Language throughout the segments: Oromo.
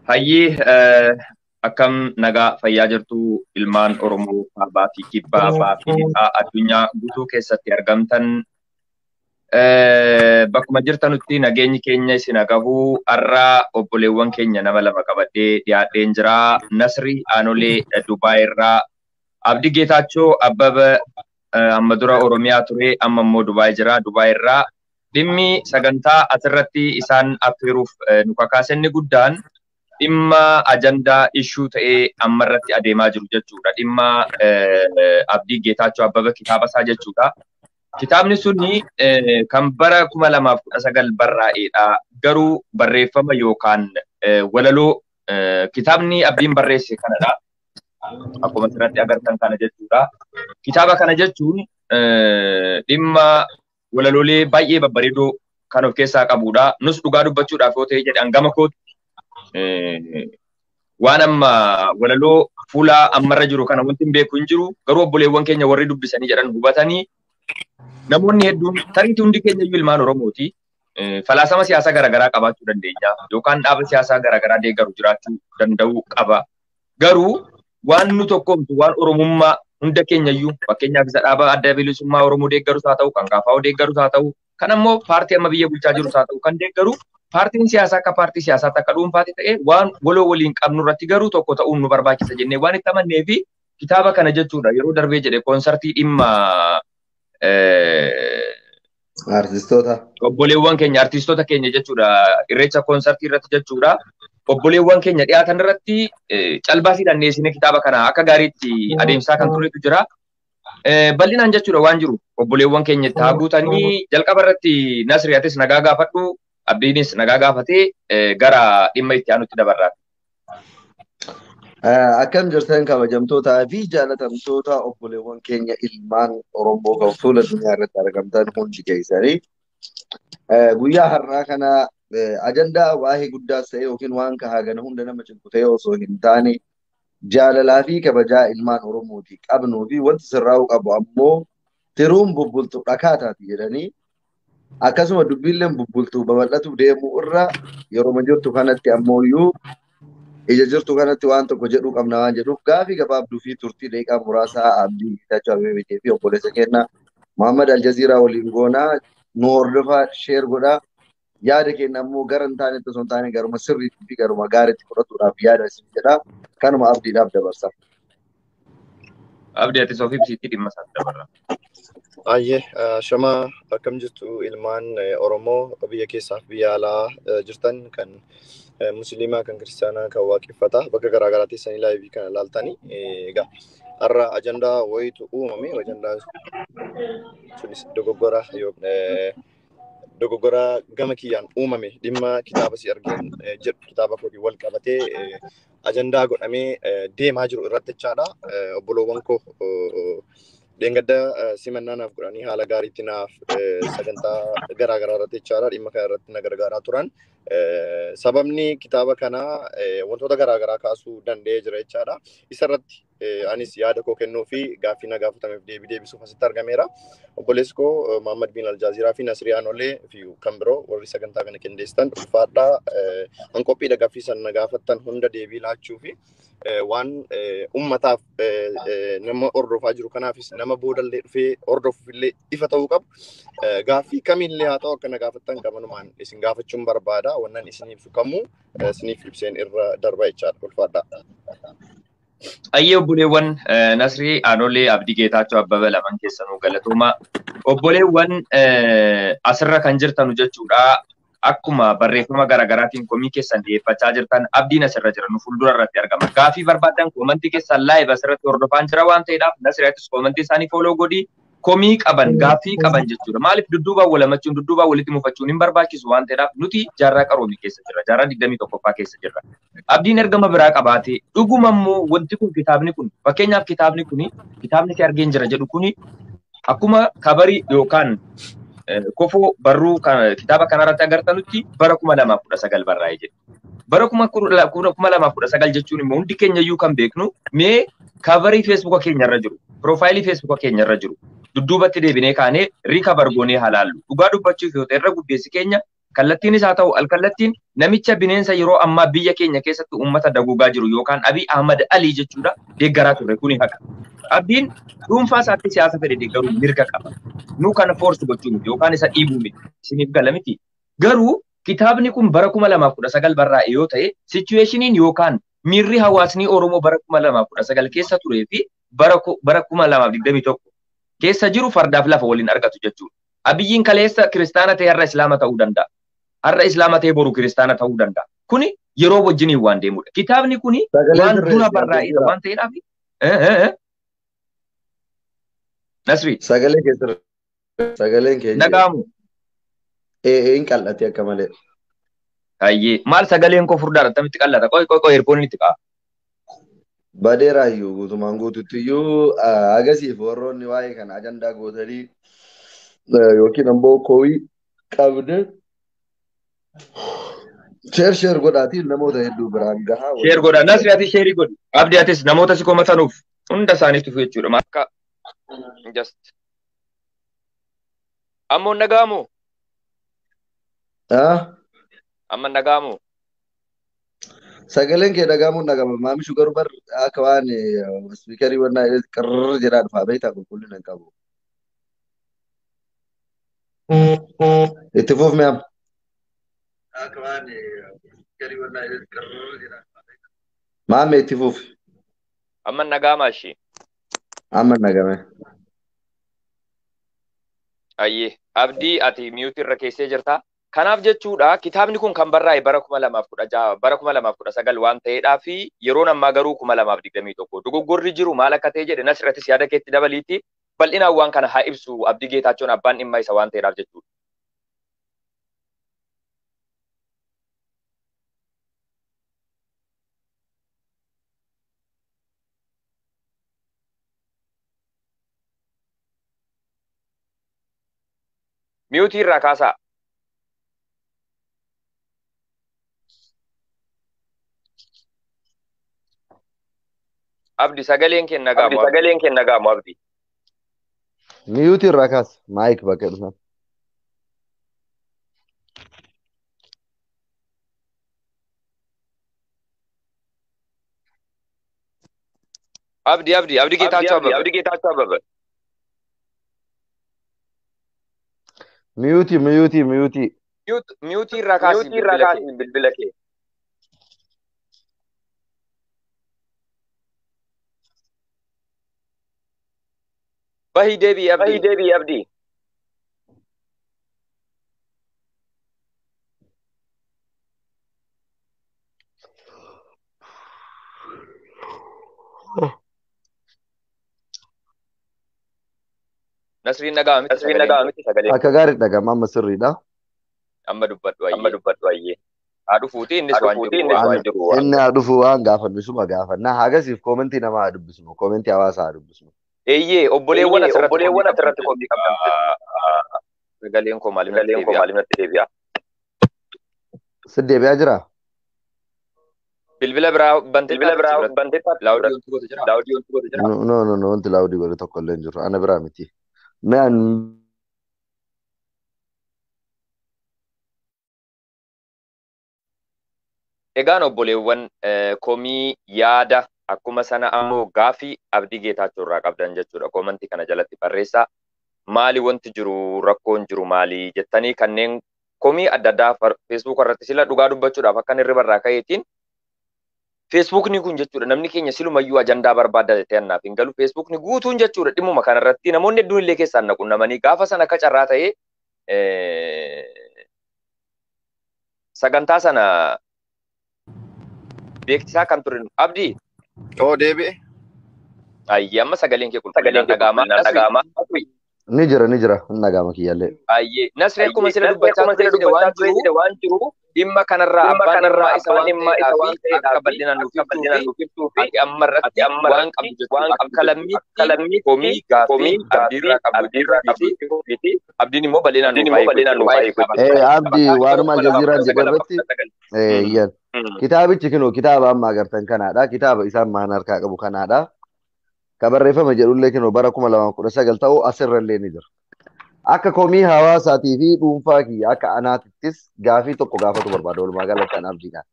Hayyee akkam nagaa fayyaa jirtu ilmaan Oromoo kaabaa fi kibbaa fi lixaa addunyaa guutuu keessatti argamtan bakkuma jirtanutti nageenyi keenya isin gahu har'a obboleewwan keenya nama lama qabadhee dhiyaadheen jira. Nasrii Aanolee Dubaay irraa Abdii Geetaachoo Abbaba amma dura Oromiyaa ture amma immoo Dubaay jira. Dubaay irraa dhimmi sagantaa asirratti isaan affeeruuf nu kakaasenni guddaan dhimma ajandaa ishuu ta'ee amma irratti adeemaa jiru jechuudha. Dhimma Abdii Geetaachoo Abbaba kitaaba isaa jechuudha. Kitaabni suni kan bara 2019 barraa'edha. Garuu barreeffama yookaan walaloo kitaabni Abdiin barreesse kanadha. Akkuma asirratti agartan kana jechuudha. Kitaaba kana jechuun dhimma walaloolee baay'ee babbareedoo kan of keessaa qabudha. Nus dhugaa dubbachuudhaaf yoo ta'e jedhe hangama kootu waan amma walaloo fuula ammarra jiru kana wanti hin beeku hin jiru. Garuu obboleewwan keenya warri dubbisanii jedhan hubatanii namoonni hedduun tariitii hundi keenya iyyuu ilmaan Oromooti. Falaasama siyaasaa garaagaraa qabaachuu dandeenya yookaan dhaaba siyaasaa garaagaraa deeggaru jiraachuu danda'uu qaba. Garuu waan nu tokkomtu waan Oromummaa hunda keenya iyyuu fakkeenyaaf isa dhaaba adda bilisummaa Oromoo deeggarus haa ta'u kan KFO deeggarus haa ta'u kan ammoo paartii amma biyya bulchaa jirus haa ta'u kan deeggaru paartiin siyaasaa akka paartii siyaasaatti akka dhuunfaatti ta'e waan waloo waliin qabnu irratti garuu tokko ta'uun nu barbaachisa jennee waan itti amannee fi kitaaba kana jechuudha yeroo darbee jedhe koonsartii dhimma artistoota obboleewwan keenya artistoota keenya jechuudha irreecha koonsartii irratti jechuudha obboleewwan keenya dhiyaatan irratti calbaasii dandeessine kitaaba kana akka gaariitti adeemsaa kan turetu jira. Bal'inaan jechuudha waan jiru obboleewwan keenya itti haguutanii jalqaba irratti Nasriyatis nagaa gaafadhu Abdiinis nagaa gaafatee gara dhimma itti aanutti dabarraati. Akkam jirtan kabajamtootaa fi jaalatamtoota obboleewwan keenya ilmaan Oromoo kan fuula addunyaa irratti argamtan hundi keessanii guyyaa har'aa kana ajandaa waa'ee guddaas ta'e yookiin waan kahaagana hunda nama cinqu ta'e osoo hin taane jaalalaa fi kabajaa ilmaan Oromooti qabnuu fi wanti sirraa'uu qabu ammoo tiruun bubbultu dhakaataati jedhanii akkasuma dubbiilleen bubbultuu babal'atu deemuu irra yeroo jirtu kanatti ammoo iyyuu ija jirtu kanatti waan tokko jedhuu qabna waan jedhuuf gaafii gabaabduu fi turtii daqiiqaa muraasaa Abdii Geetaachoo Abbabee fi obboleessa keenya Muhammad Aljaziiraa waliin goonaa nu hordofaa sheer godhaa yaada keenya ammoo gara hin taanetti osoo hin taane garuma sirriitti fi garuma gaariitti fudhatuudhaaf yaada isin jedha kanuma Abdiidhaaf dabarsa. Abdii ati soofii ibsiitti dhimma isaatti dabarra. Ayyee shama akkam jirtu ilmaan Oromoo biyya keessaa fi biyya alaa jirtan kan musliimaa kan kiristaanaa kan waaqeffata bakka garaagaraatti isanii laayivii kana ilaaltanii egaa har'a ajandaa wayitu uumame ajandaan sunis dogoggora gama kiyyaan uumame dhimma kitaaba si argeen jedhu kitaaba kootii wal qabatee ajandaa godhamee deemaa jiru irratti jechaadha obboloowwan koo Deengadda simannaanaaf godhanii haala gaariitti naaf sagantaa garaagaraa irratti jechaadha dhimma kana irratti na gargaaraa turan. Sababni kitaaba kanaa wantoota garaagaraa kaasuu danda'ee jira jechaadha. Isa irratti anis yaada koo kennuu fi gaaffii na gaafatameef deebisuuf asitti argameera. Obboleessi koo Muhammad bin Aljaziiraa fi Nasrii Aanolee fi kan biroo warri sagantaa kana qindeessitan ulfaadhaa hanqophiidha gaaffii san na gaafattan hunda deebii laachuu fi waan ummataaf nama hordofaa jiru kanaafis nama boodallee dhufee hordofuufillee ifa ta'uu qabu. Gaaffii kamillee haa ta'u akka na gaafattan qabanumaan isin gaafachuun barbaada. Wannan isin ibsu kamuu isiniif ibseen irra darba jechaadha ulfaadhaa. Ayyee obboleewwan Nasrii Aanolee Abdii Geetaachoo Abbaba lamaan keessanuu galatooma. Obboleewwan asirra kan jirtanu jechuudha. Akkuma barreeffama garaagaraatiin komii keessan dhiyeeffachaa jirtan Abdiin asirra jira nu fuuldura irratti argama. Gaafii barbaadan koomantii keessan laayib asirratti hordofaan jira waan ta'eedhaaf Nasriyatis koomantii isaanii fooloo godhii komii qaban gaafii qaban jechuudha. Maaliif dudduubaan walamachuun dudduubaan walitti mufachuun hin barbaachisu waan ta'eedhaaf nuti jaarraa qaroomii keessa jirra. Jaarraa 21ffaa keessa jirra. Abdiin ergama biraa qabaate dhuguma immoo wanti kun kitaabni kun fakkeenyaaf kitaabni si argeen jira jedhu kuni akkuma kabarii yookaan kofoo barruu kitaaba kanarratti agartanutti bara 2019 barraa'ee jedhu. Bara 2019 jechuun immoo hundi keenya iyyuu kan beeknu mee kabarii feesbuuka keenya irra jiru, piroofaayilii feesbuuka keenya irra jiru dudduubatti deebinee kaanee riika bargoonee halaallu. Dhugaa dubbachuuf yoo ta'e irra guddeessi keenya kallattiinis haa ta'u alkallattiin namicha bineensa yeroo ammaa biyya keenya keessatti uummata daguugaa jiru yookaan Abiy Ahmad Alii jechuudha deeggaraa turre kuni haqa. Abdiin dhuunfaa isaatti siyaasa fedhe deeggaruu mirga qaba. Nu kana force gochuu miti yookaan isa dhiibuu miti. Isiniif gala miti. Garuu kitaabni kun bara 2019 barraa'e yoo ta'e situationin yookaan miirri hawaasni Oromoo bara 2019 keessa turee fi bara 2021 keessa jiru fardaaf lafa waliin argatu jechuudha. Abiyyiin kaleessa kiristaana ta'e har'a islaama ta'uu danda'a. Har'a islaama ta'e boru kiristaana ta'uu danda'a. Kuni yeroo wajjiniin waan deemudha. Kitaabni kuni waan dura barraa'edha waan ta'eedhaaf. Nasri. Sagaleen keenya. Nagaamu. Hin qal'ate akka malee. Ayyee maal sagaleen koo furdaadha tamitti qallata qoy eerpoon itti qa'a. Badeeraayyuu guutumaan guututti iyyuu agasiif warroonni waa'ee kana ajandaa gootanii yookiin ammoo koo'ii qabne sheer godhaatiin namoota hedduu biraan gahaa. Sheer godha Nasri ati sheerii godhi. Abdii atis namoota si komatanuuf hunda isaaniitu jechuudha. Makka just ammoo nagaamu. Amma nagaamu. Sagaleen kee dhagaamuun dhagama. Maamishu garuu bar akka waan spiikarii wannaa qirrrr jedhaa dhufaa beektaa qulqullina hin qabu. Itti fuufni amma. Akka waan spiikarii wannaa qirrrr jedhaa dhufaa beektaa. Maame itti fuufi. Amma nagaama ishee. Amma nagame. Ayyee abdii ati miyuutii irra keessee jirtaa. Kanaaf jechuudha kitaabni kun kan barraa'e bara 2016 bara 2019 waan ta'eedhaa fi yeroon ammaa garuu 2021 dogoggorri jiru maal akka ta'e jedhe Nasirrattis yaada keetti dabaliitti bal'inaan waan kana haa ibsu Abdii Geetaachoon abbaan dhimma isa waan ta'eedhaaf jechuudha. Miyuutii irraa kaasaa. Abdi sagaleen kee nagaamu. Sagaleen kee nagaamu Abdi. Miyuutii irraa kaas maayik bakka dhufan. Abdi Geetaachoo Ababa. Abdi Geetaachoo Ababa. Miyuutii. Miyuutii irraa kaasi bilbila kee. Bahi deebii Abdi. Nasriin nagaa miti sagalee. Akka gaarii dhagama amma sirriidha. Amma dubbadhu ayyee. Haa dhufuuti innis waan jiru. Inni haa dhufu waan gaafannu isuma gaafanna. Hagasiif koomentii namaa haa dubbisnu. Koomentii hawaasaa haa dubbisnu. Eeyyee obboleewwan asirratti koomii qabdan. Sagaleen koo maaliif natti deebi'a? Si deebi'aa jiraa? Bilbila biraa bantee laawudii wanti jira. No wanti laawudii godhe tokko illee hin jiru. Ana biraa miti. Egaan obboleewwan komii yaada akkuma sana ammoo gaafii Abdii Geetaachoo irraa qabdan jechuudha. Koomentii kana jalatti barreessaa. Maali wanti jiru rakkoon jiru maali jettanii kanneen komii adda addaa Facebook irratti sila dhugaa dubbachuudhaaf akka hirriba irraa ka'eetiin Facebookni kun jechuudha namni keenya silumayyuu ajandaa barbaada jettee annaaf hin galu. Facebookni guutuun jechuudha dhimmuma kanarratti namoonni hedduun illee keessaan naqunnamanii gaafa sana akka carraa ta'ee sagantaa sana beeksisaa kan turin Abdii. Deebi'e. Ayyee amma sagaleen kee qulqullinaan dhaga'ama. Ni jira hin dhaga'ama kiyyaallee. Ayyee Nasri akkuma sila dubbachaa ture waan jiru dhimma kanarraa abbaan isa waan ta'eef akka bal'inaan nuuf ibsuu fi amma irratti waan qabdu jechuudha. Akka lammii komii gaafii abdiirraa qabdu fi abdiin immoo bal'inaan nuuf haa Abdii waanuma aljaziiraan jedharratti kitaabichi kinoo kitaaba amma agartan kanaadha. Kitaaba isaan maan harkaa qabu kanaadha. Ka barreeffama jedhullee kinoo bara 2019 ta'uu asirra illee ni jira. akka komii hawaasaatii fi dhuunfaa kiyya akka anaatittis gaafii tokko gaafatu barbaada walumaa galatti an abdiidhaan.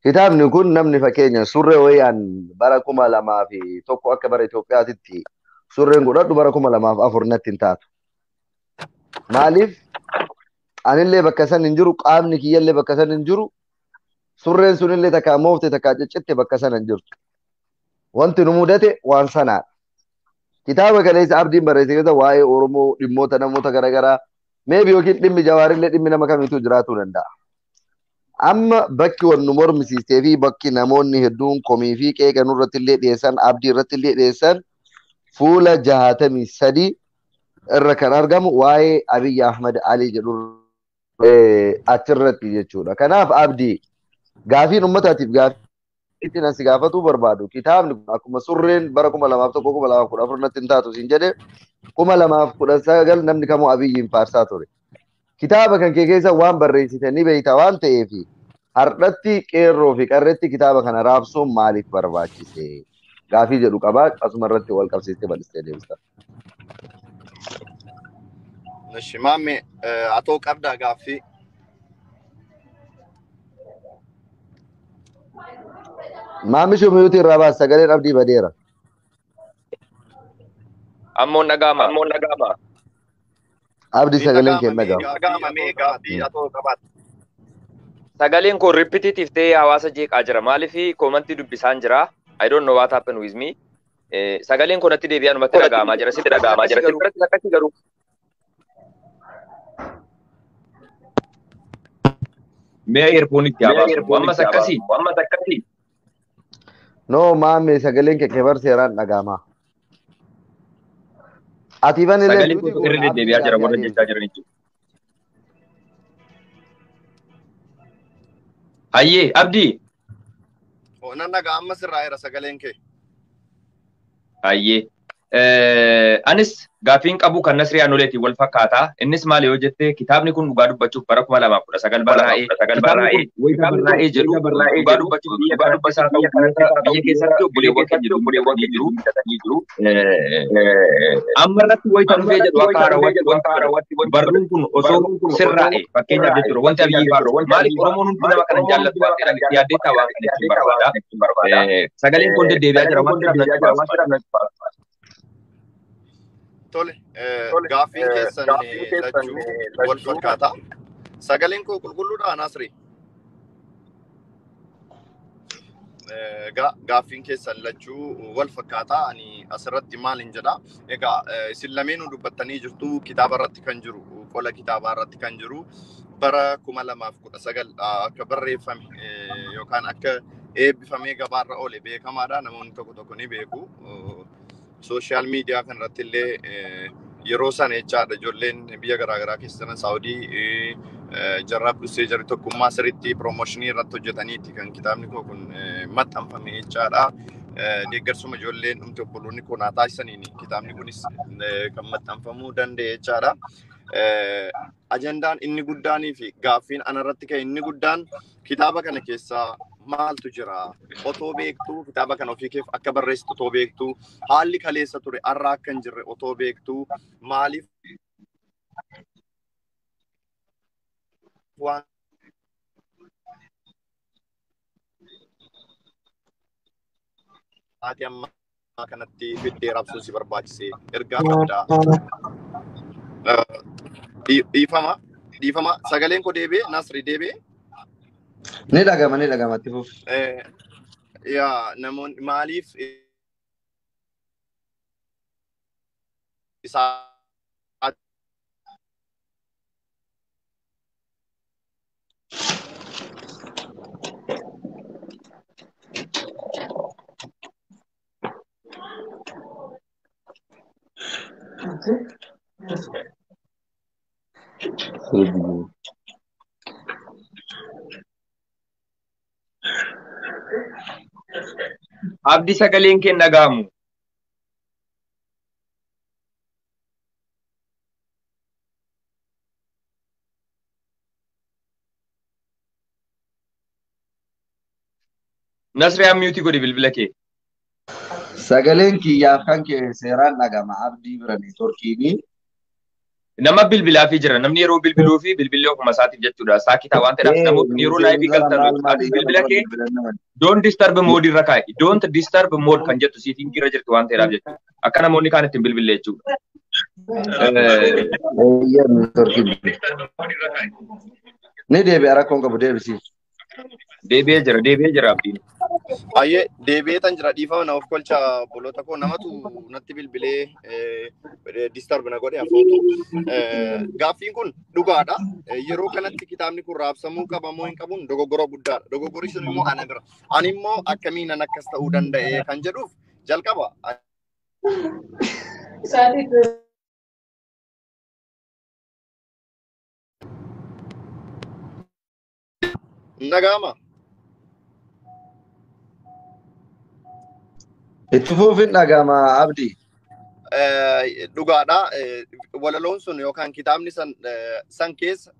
Kitaabni kun namni fakkeenya surree wayaan bara 2001 akka bara Itoophiyaatitti surreen godhadhu bara 2004 natti hin taatu. Maaliif anillee bakka san hin jiru qaamni kiyyallee bakka san hin jiru surreen sunillee takkaa moofte takkaa ciccitte bakka san hin jirtu. Wanti nu mudate waan sanaadha. Kitaaba kaleessa abdiin barreesse keessa waa'ee Oromoo dhimmoota namoota garaagaraa meebi yookiin dhimmi jawaarillee dhimmi nama kamiitu jiraachuu danda'a. Amma bakki waan nu mormisiistee fi bakki namoonni hedduun komii fi qeeqa nurratti illee dhiyeessan abdii irratti illee dhiyeessan fuula 63 irra kan argamu waa'ee Abiyyi Ahmad Ali jedhu achirratti jechuudha. Kanaaf abdii gaafiin uummataatiif gaafii ittiin asi gaafatuu barbaadu. Kitaabni akkuma surreen bara 2001 2014 natti hin taatu siin jedhe 2019 namni kamuu Abiyyiin faarsaa ture. Kitaaba kan kee keessa waan barreessite ni beekta waan ta'eef hardhatti qeerroo fi qarreetti kitaaba kana raabsuun maaliif barbaachise? Gaafii jedhu qabaa asuma irratti wal qabsiistee bal'istee deebista. Shimame atoo qabdaa gaaffii. Maamishi miyuutii irraa baas sagaleen abdii badeera. Ammoon dhaga'ama. Abdii sagaleen kee dhaga'ama. Dhaga'ama mee gaaffii atoo qabaat. Sagaleen kun repetitive ta'ee hawaasa jeeqaa jira. Maaliif koomantii dubbisaan jira? I don't know what happened with me. Sagaleen kun natti deebi'aa numatti dhaga'amaa jira. Sitti dhaga'amaa jira. Sitti akkasii garuu. Mee earphone-itti haabaasu. Ammas akkasii. No maame sagaleen kee barseeraan dhaga'ama. Ati ban illee sagaleen kun irra deddeebi'aa jira warra jechaa jiran jechuudha. Hayyee abdii. Nan dhagaa ammas irraa jira sagaleen kee. Hayyee. Anis gaafiin qabu kan Nasrii Anoleetiin wal fakkaata. Innis maal yoo jette kitaabni kun dhugaa dubbachuuf bara 2019 barraa'ee barraa'ee jedhu dhugaa dubbachuuf dhugaa dubbasaa biyya keessatti obboleewwan keenya jiru. Amma irratti wayita dhufee jedhu akka haarawatti barruun kun osoo sirraa'e fakkeenyaaf jechuudha wanti abiyyi faarru maaliif Oromoon hundi nama kana jaallatu waan ta'eef yaaddeettaa waan ta'eef barbaada. Sagaleen kun deddeebi'aa jira waan Tole, gaafiin keessan lachuu wal fakkaata. Sagaleen koo qulqulluudha Nasri. Gaafiin keessan lachuu wal fakkaata. Ani asirratti maalin jedha. Egaa isin lameenuu dubbattanii jirtu kitaaba irratti kan jiru, qola kitaabaa irratti kan jiru bara 2019 akka barreeffame yookaan akka eebbifamee gabaarra oole beekamaadha. Namoonni tokko tokko ni beeku. Social media kan irratti illee yeroo sana jechaadha ijoolleen biyya garaagaraa keessatti Saawudii jarraaf dursee jarri tokkummaa sirriitti piroomooshinii irratti hojjetaniiti kan kitaabni koo kun maxxanfame jechaadha. Deeggarsuma ijoolleen dhumte obboloonni koo naa taasisaniin kitaabni kunis kan maxxanfamuu danda'e jechaadha. Ajandaan inni guddaanii fi gaaffiin anarratti ka'e inni guddaan kitaaba kana keessaa maaltu jira? Otoo beektuu kitaaba kana ofii keef akka barreessitu otoo beektuu haalli kaleessa ture har'a akka hin jirre otoo beektuu maaliif waan ati amma kanatti fiddee raabsuu si barbaachise ergaa qabdaa. Dhiifama sagaleen koo deebi'ee Nasri deebi'ee. Ni dhagama itti fuuf. Yaa namoonni maaliif isaa Abdii sagaleen kee dhaga'amu. Nasri ammiyuutii godhi bilbila kee. Sagaleen kiyyaaf kan kee seeraan dhagama abdii biranii torkiini. nama bilbilaa fi jira namni yeroo bilbiluu fi bilbillee ofuma isaatiif jechuudha saakitaa waan ta'eef namoonni yeroo laayivii galtan bilbila kee don't disturb mode irra kaa'i don't disturb mode kan jettu siitiin irra jirti waan ta'eef jechuudha akka namoonni kaan ittiin bilbilee jechuudha. Ni deebi'ee rakkoon qabu deebisii. Deebi'ee jira abdiin. Ayyee deebi'ee tan jira dhiifama na of kolcha bolota koo namatu natti bilbilee disturb na godhe afootu. Gaaffiin kun dhugaadha. Yeroo kanatti kitaabni kun raabsamuu qaba moo hin qabuun dogoggora guddaadha. Dogoggorri sun immoo ana bira. Ani immoo akkamiin akkas ta'uu danda'e kan jedhuuf jalqaba. Nagama. Itti fufiin dhagama abdii. Dhugaadha. Walaloon sun yookaan kitaabni san keessa.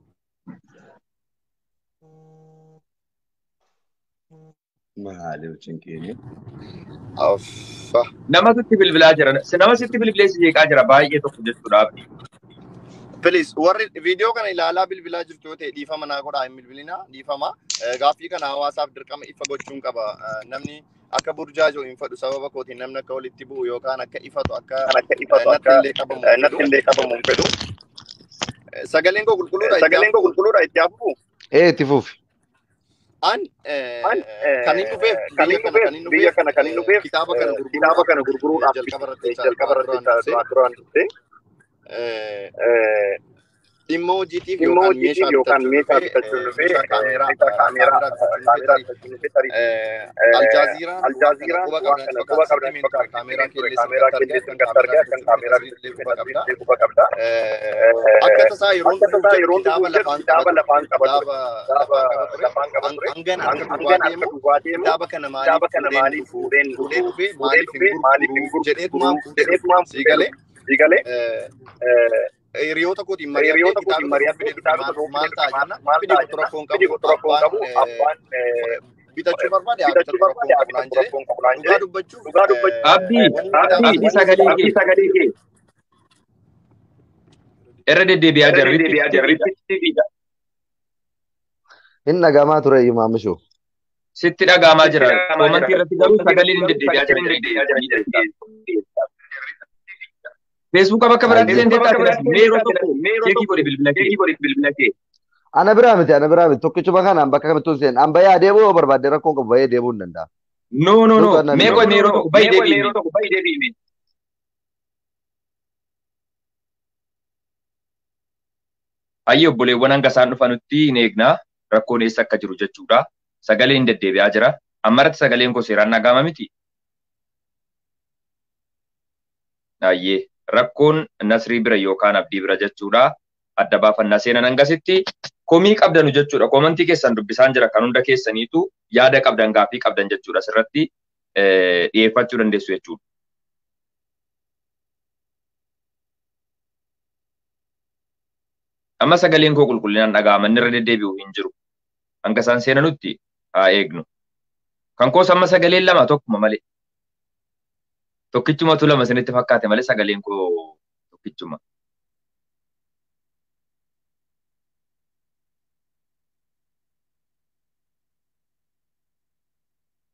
Maali cinqiini? Nama sitti bilbilaa jira. Nama sitti bilbilee si jeeqaa jira baay'ee tokko jechuudha abdii. Please, warri viidiyoo kana ilaalaa bilbilaa jirtu yoo ta'e dhiifama naa godhaa hin bilbilina dhiifama. Gaaffii kana hawaasaaf dirqama ifa gochuun qaba. Namni akka burjaajoo hin fedhu sababa kootiin namni akka walitti bu'u yookaan akka ifatu akka natti illee qabamu hin fedhu. Sagaleen koo qulqulluudha itti hafu. Itti fufi. Kan hin dhufeef kitaaba kana gurguruudhaaf jalqaba irratti duraan dhimma hojiitiif yookaan meeshaa bitachuun dhufee kaameeraa Aljaaziraan quba qabda kaameeraa keessa kan kaameeraa quba qabda. Akka tasaa yeroo kitaaba lafaan qaba hangan akka duwwaa deemu kitaaba kana maaliif fuudheen dhufee maaliif hin gurguru jedheetumaan siigalee hiriyoota kootiin mari'attee kitaaba maal ta'a jenna fidii rakkoon qabu abbaan bitachuu barbaade rakkoon qabu dhugaa dubbachuu abdii sagalee kee irra deddeebi'aa jirritti Inni dhagamaa ture maamishoo. Sitti dhagamaa jira koomantii irratti garuu sagaleen hin deddeebi'aa jira. Facebook bakka biraatti seenee taate meeroo keekii godhe bilbila kee. Ana biraa miti tokkichuma kanaan bakka kamittuu seen an bayyaa deebuu yoo barbaadde rakkoon qabu bayyee deebuu hin danda'a. No meeroo tokko bayi deebi'ime. Ayyee obboleewwan hanga isaan dhufanutti hin eegnaa rakkoon eessa akka jiru jechuudha. Sagaleen deddeebi'aa jira. Ammarratti sagaleen koo seeraan dhaga'ama miti. Ayyee. Rakkoon Nasrii bira yookaan Abdii bira jechuudha. Adda baafannaa seenan hangasitti komii qabdanu jechuudha. Koomantii keessan dubbisaan jira kan hunda keessaniitu yaada qabdan gaaffii qabdan jechuudha. Asirratti dhiyeeffachuu dandeessu jechuudha. Amma sagaleen koo qulqullinaan dhaga'ama inni irra deddeebi'u hin jiru. Hanga isaan seenanutti haa eegnu. Kan koos amma sagaleen lama tokkuma malee. Tokkichumatu lama isinitti fakkaate malee sagaleen koo tokkichuma.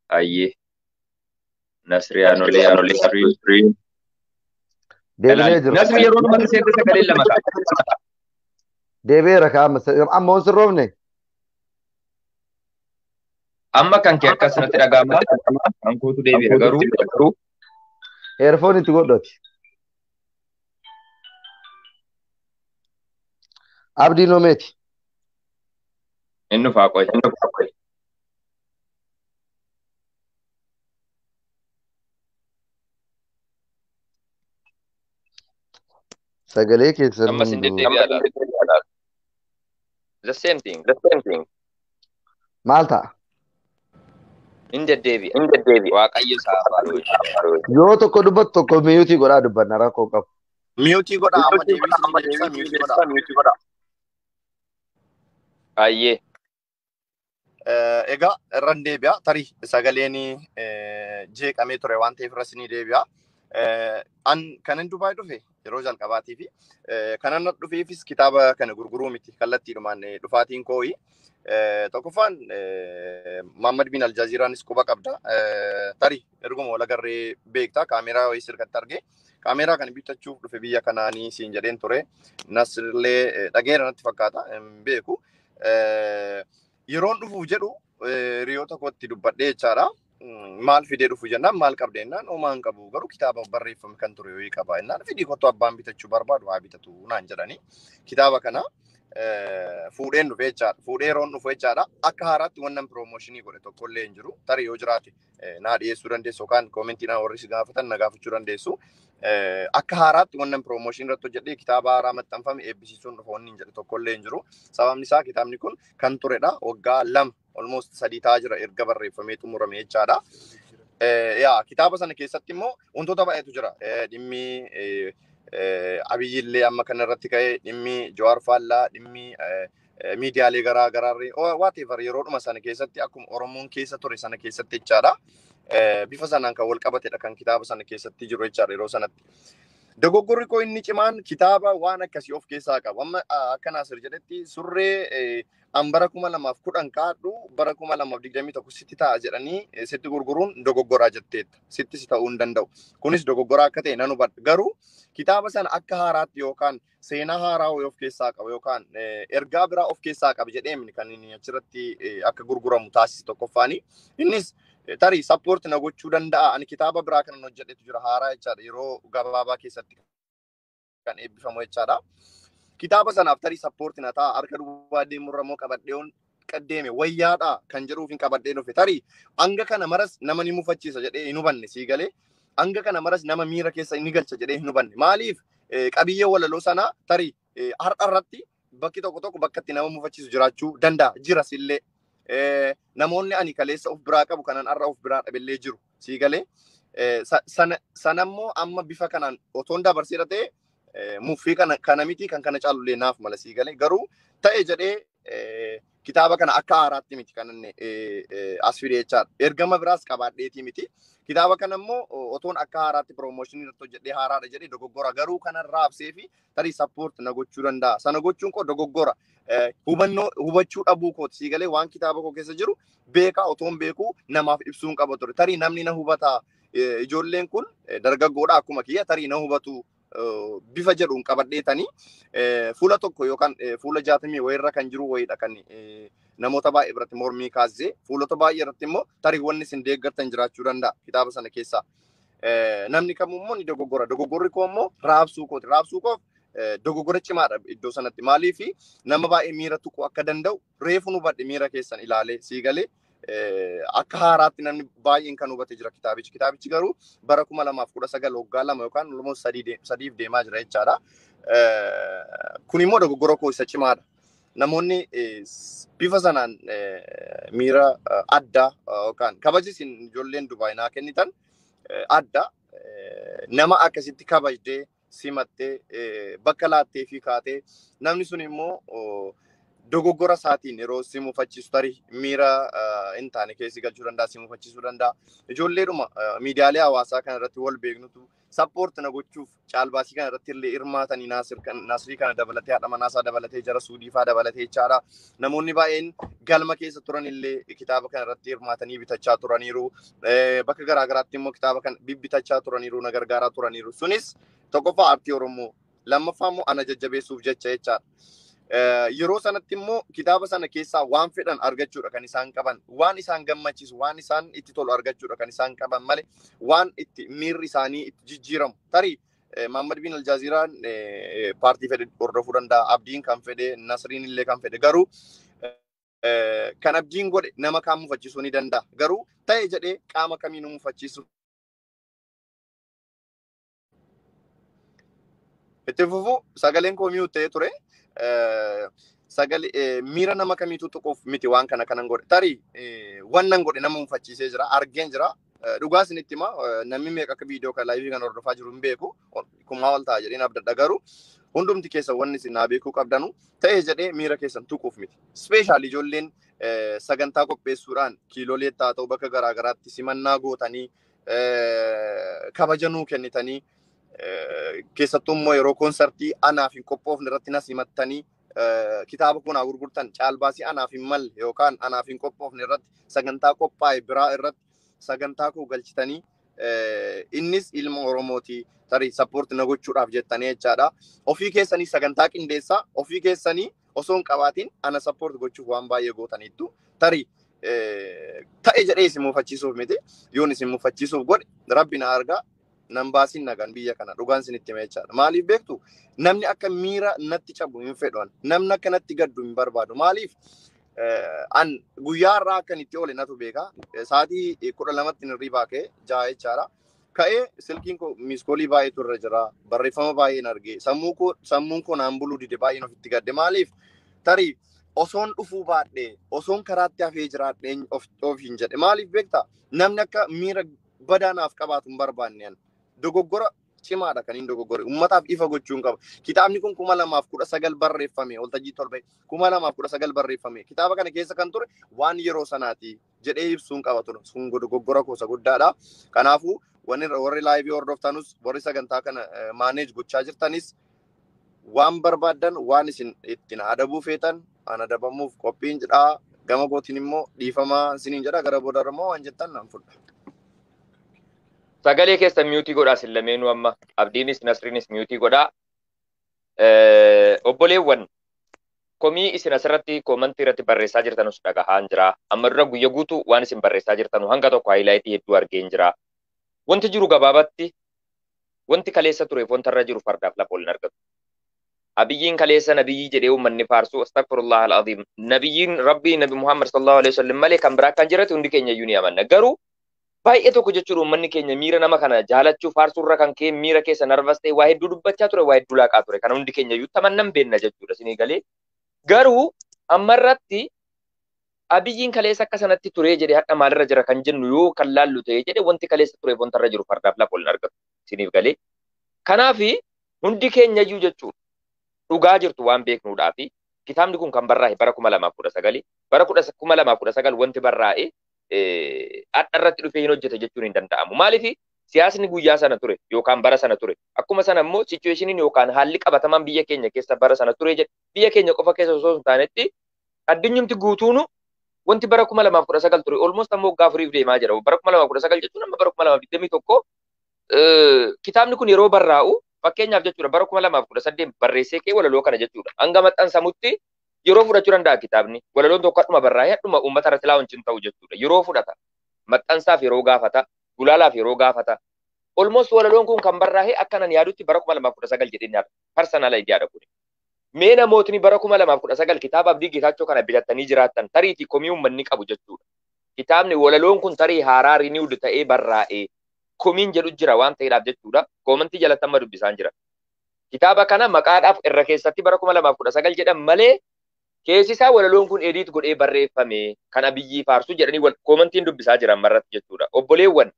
Ayyee. Nasrii Anolee. Nasrii yeroo dhumatti seente sagaleen lama ta'a. Deebi'eera amma on sirroofne. Amma kan kee akkasumatti dhaga'ama. Kan kootu deebi'eera garuu. Earphone itti godhati. Abdii Noomeeti. Inni faa qoy. Sagalee keessan. Ammas hin deddeebi'aadha. The same thing. Maal ta'a? Hin deddeebi'a. Waaqayyo isaa yoo tokko dubbatu tokko miyuutii godhaa dubbanna rakkoo qabu. Miyuutii godhaa amma deebisii miyuutii godhaa. Ayyee. Egaa irran deebi'a tarii sagaleen jeeqamee ture waan ta'eef irras ni deebi'a. An kanan Dubaay dhufe yeroo jalqabaatii fi kanan dhufeefis kitaaba kana gurguruu miti kallattiidhumaan dhufaatiin kooyi. Tokkoffaan Muhammad bin Aljaaziraanis quba qabda. Tarii erguma wal agarree beektaa kaameeraa wayii sirkatti argee kaameeraa kana bitachuuf dhufe biyya kanaanii siin jedheen ture. Nasrillee dhageera natti fakkaata hin beeku. Yeroon dhufuuf jedhu hiriyoota kootti dubbadhee jechaadha. Maal fidee dhufu jennaan maal qabdee jennaan homaan qabu garuu kitaaba barreeffame kan ture yoo qaba jennaan fidii kottu abbaan bitachuu barbaadu haa bitatu naan jedhanii kitaaba kana fuudheen dhufe jechaadha. Fuudhee yeroon dhufu jechaadha. Akka haaraatti wannan piroomooshinii godhe tokkollee hin jiru. Tarii yoo jiraate naa dhiyeessuu dandeessu yookaan koomentiin warri si gaafatan na gaafachuu dandeessu. Akka haaraatti wannan piroomooshinii irratti hojjedhee kitaaba haaraa maxxanfame eebbisiisuun dhufa wanni hin jedhe tokkollee hin jiru. Sababni isaa kitaabni kun kan turedha. Waggaa 2 almost 3 ta'aa jira erga barreeffamee xumurame jechaadha. Kitaaba sana keessatti immoo wantoota baay'eetu jira. Dhimmi Abiyyillee amma kana irratti ka'ee dhimmi Jawaar Faallaa dhimmi miidiyaalee garaa garaarree whatever yeroodhuma sana keessatti akkuma Oromoon keessa ture sana keessatti jechaadha. Bifa sanaan kan wal qabatedha kan kitaaba sana keessatti jiru jechaadha yeroo sanatti. Dogoggorri koo inni cimaan kitaaba waan akkasii of keessaa qabu. Amma akka Naasir jedhetti surree an bara 2010 kaadhu bara 2021 sitti ta'a jedhanii sitti gurguruun dogoggoraa jetteetta. Sitti si ta'uu hin danda'u. Kunis dogoggoraa akka ta'e nan hubadha. Garuu kitaaba sana akka haaraatti yookaan seenaa haaraa of keessaa qabu yookaan ergaa biraa of keessaa qabu jedheemni kan inni achirratti akka gurguramu taasisu tokkoffaani. Innis tarii sappoorti na gochuu danda'a. Ani kitaaba biraa kan hojjedhetu jira haaraa jechaadha. Yeroo gabaabaa keessatti kan eebbifamu jechaadha. Kitaaba sanaaf tarii sappoorti na ta'a. Harka duwwaa deemurra moo qabadheeun qaddeeme wayyaadha kan jedhuuf hin qabadhee dhufe. Tarii hanga kana maras nama ni mufachiisa jedhee hin hubanne sii galee. Hanga kana maras nama miira keessa inni galcha jedhee hin hubanne. Maaliif qabiyyee walaloo sanaa tarii har'arratti bakki tokko bakka itti nama mufachiisu jiraachuu danda'a. Jiras illee. Namoonni ani kaleessa of biraa qabu kanan har'a of biraa dhabillee jiru sii galee sanammoo amma bifa kanaan otoon dabarsee ta'e muffii kana miti kan kana caalullee naaf mala sii galee garuu ta'e jedhee kitaaba kana akka haaraatti miti kan inni as fidee jechaadha. Ergama biraas qabaadheetii miti. Kitaaba kana immoo otoon akka haaraatti piroomooshinii irratti hojjedhee haaraadha jedhee dogoggora garuu kanan raabsee fi tarii sappoorti na gochuu danda'a. Sana gochuun koo dogoggora. Hubachuu dhabuu kooti sii galee waan kitaaba koo keessa jiru beekaa otoon beekuu namaaf ibsuun qaba ture. Tarii namni na hubata ijoolleen kun dargaggoodha akkuma kiyya tarii na hubatu bifa jedhuun qabadheetanii fuula tokko yookaan fuula 60 wayirra kan jiru wayidha kan namoota baay'ee biratti mormii kaasee fuulota baay'ee irratti immoo tarii wanni isin deeggartan jiraachuu danda'a kitaaba sana keessaa. Namni kamummoo ni dogoggora. Dogoggorri koo immoo raabsuu kooti. Raabsuu koof dogoggora cimaadha iddoo sanatti. Maaliif nama baay'ee miira tuquu akka danda'u reefu hubadhe miira keessan ilaalee sii galee akka haaraatti namni baay'een kan hubate jira kitaabichi. Kitaabichi garuu bara 2019 waggaa 2 yookaan almost 3 deemaa jira jechaadha. Kun immoo dogoggora koo isa cimaadha. Namoonni bifa sanaan miira addaa yookaan kabajisin ijoolleen Dubaay naa kennitan adda nama akkasitti kabajdee simattee bakka laattee fi kaatee namni sun immoo dogoggora isaatiin yeroo si mufachiisu tarii miira hin taane keessi galchuu danda'a si mufachiisuu danda'a. Ijoolleedhuma miidiyaalee hawaasaa kana irratti wal beeknutu sappoorti na gochuuf caalbaasii kana irratti illee hirmaatanii Naasirii kana dabalatee haadha manaasaa dabalatee jara Suudiifaa dabalatee jechaadha. Namoonni baay'een galma keessa turan illee kitaaba kana irratti hirmaatanii bitachaa turaniiru. Bakka garaa garaatti immoo kitaaba kana bibbitachaa turaniiru na gargaaraa turaniiru. Sunis tokkoffaa aartii Oromoo lammaffaa immoo ana jajjabeessuuf jecha jechaadha. Yeroo sanatti immoo kitaaba sana keessaa waan fedhan argachuudha kan isaan qaban waan isaan gammachiisu waan isaan itti tolu argachuudha kan isaan qaban malee waan itti miirri isaanii itti jijjiiramu tarii Muhammad bin Aljaaziraan paartii fedhe hordofuu danda'a Abdiin kan fedhe Nasriin illee kan fedhe garuu kan Abdiin godhe nama kaan mufachiisuu ni danda'a garuu ta'e jedhee qaama kamiinuu mufachiisu. Itti fufuu sagaleen koo miyuu ta'ee ture. Sagalee miira nama kamiitu tuquuf miti waan kana kanan godhe tarii wannan godhe nama mufachiisee jira argeen jira dhugaa isinitti hima namni meeqa akka viidiyoo kan laayivii kan hordofaa jiru hin beeku kumaa ol ta'a jedheen abdadha garuu hundumti keessan wanni isin naa beekuu qabdanu ta'ee jedhee miira keessan tuquuf miti. Ispeeshaalii ijoolleen sagantaa qopheessuudhaan kiiloolee haa ta'u bakka garaa garaatti simannaa gootanii kabaja nuu kennitanii keessattuu immoo yeroo koonsartii anaaf hin qophoofne irratti nas himattanii kitaaba kun haa gurgurtan caalbaasii anaaf hin malle yookaan anaaf hin qophoofne irratti sagantaa qophaa'e biraa irratti sagantaa koo galchitanii innis ilma Oromooti tarii sappoorti na gochuudhaaf jettanii jechaadha. Ofii keessanii sagantaa qindeessaa ofii keessanii osoo hin qabaatiin ana sappoorti gochuuf waan baay'ee gootaniittu tarii ta'e jedhee isin muufachiisuuf miti yoon isin muufachiisuuf godhe rabbi na argaa nan baasiin nagaan biyya kana dhugaan isinitti hima jechaadha. Maaliif beektu namni akka miira natti cabu hin fedhan namni akka natti gaddu hin barbaadu maaliif an guyyaa irraa akkan itti oole natu beeka sa'aatii 12tti hirribaa ka'e ja'a jechaadha. Ka'ee silkiin koo miiskoolii baay'eetu irra jira barreeffama baay'een argee sammuun koo naan buluu dide baay'een ofitti gadde maaliif tarii osoon dhufuu baadhee osoon karaatti hafee jiraadhee ofiin jedhe maaliif beekta namni akka miira badaanaaf qabaatu hin barbaanne dogoggora cimaadha kan hin dogoggore ummataaf ifa gochuun qaba. Kitaabni kun 2019 barreeffame waltajjii tolbee 2019 barreeffame kitaaba kana keessa kan ture waan yeroo sanaati jedhee ibsuun qaba ture sun dogoggora kuusa guddaadha. Kanaafuu warri laayivii hordoftanus warri sagantaa kana maaneej gochaa jirtanis waan barbaadan waan isin ittiin adabuu feetan an adabamuuf qophiin jedha gama gootiin immoo dhiifamaa isiniin jedha gara booda immoo waan jettan nan fudha. Sagalee keessa miyuutii godhaa sin lameenuu amma Abdiinis Nasriinis miyuutii godhaa. Obboleewwan komii isin asirratti koomantii irratti barreessaa jirtanus dhagahaan jira. Amma dura guyya guutuu waan isin barreessaa jirtanu hanga tokko haayilaayitii hedduu argeen jira. Wanti jiru gabaabatti wanti kaleessa tureef wanta irra jiru fardaaf lafa ol hin argatu. Abiyyiin kaleessa nabiyyi jedhee uummanni faarsu astaghfirullah al-azim. Nabiyyiin rabbii nabi Muhammad sallallahu alaihi wasallam malee kan biraa kan jiratu hundi keenya iyyuu ni amanna. Garuu baay'ee tokko jechuudha uummanni keenya miira nama kana jaalachuu faarsuurra kan kee miira keessa narvas ta'e waa hedduu dubbachaa ture waa hedduu laaqaa ture kana hundi keenya iyyuu tamannan beenna jechuudha isinii galee. Garuu ammarratti abiyyiin kaleessa akka sanatti turee jedhee hadha maalirra jira kan jennu yoo kan laallu ta'e jedhe wanti kaleessa tureef wanta irra jiru fardaaf lafa ol hin argatu isiniif galee. Kanaafi hundi keenya iyyuu jechuudha. Dhugaa jirtu waan beeknuudhaafi kitaabni kun kan barraa'e bara 2019 bara 2019 wanti barraa'e hadha irratti dhufee hin hojjete jechuun hin danda'amu. Maaliif siyaasni guyyaa sana ture yookaan bara sana ture akkuma sana immoo sichueeshiniin yookaan haalli qabatamaan biyya keenya keessa bara sana ture jedhe biyya keenya qofa keessa osoo hin taanetti addunyumti guutuunu wanti bara 2019 ture almost ammoo waggaa afuriif deemaa jira. Bara 2019 jechuun amma bara 2021 kitaabni kun yeroo barraa'u fakkeenyaaf jechuudha bara 2018 barreessee kee walaloo kana jechuudha. Hanga maxxansamutti yeroo fudhachuu danda'a kitaabni. Walaloon tokko hadhuma barraa'ee hadhuma uummata irratti laawwanchiin ta'u jechuudha. Yeroo fudhata. Maxxansaaf yeroo gaafata. Gulaalaaf yeroo gaafata. Almost walaloon kun kan barraa'ee akka nan yaadutti bara 2019 jedhee nyaata. Personal idea kun. Mee namootni bara 2019 kitaaba Abdii Geetaachoo kana bitatanii jiraattan tariitii komii uummanni qabu jechuudha. Kitaabni walaloon kun tarii haaraa renewed ta'ee barraa'ee komiin jedhu jira waan ta'eedhaaf jechuudha. Koomantii jalatti amma dubbisaan jira. Kitaaba kana maqaadhaaf irra keessatti bara 2019 jedhan malee keessisaa walaloon kun ediit godhee barreeffame kan Abiyyii faarsu jedhanii koomantiin dubbisaa jiran marratti jechuudha. Obboleewwan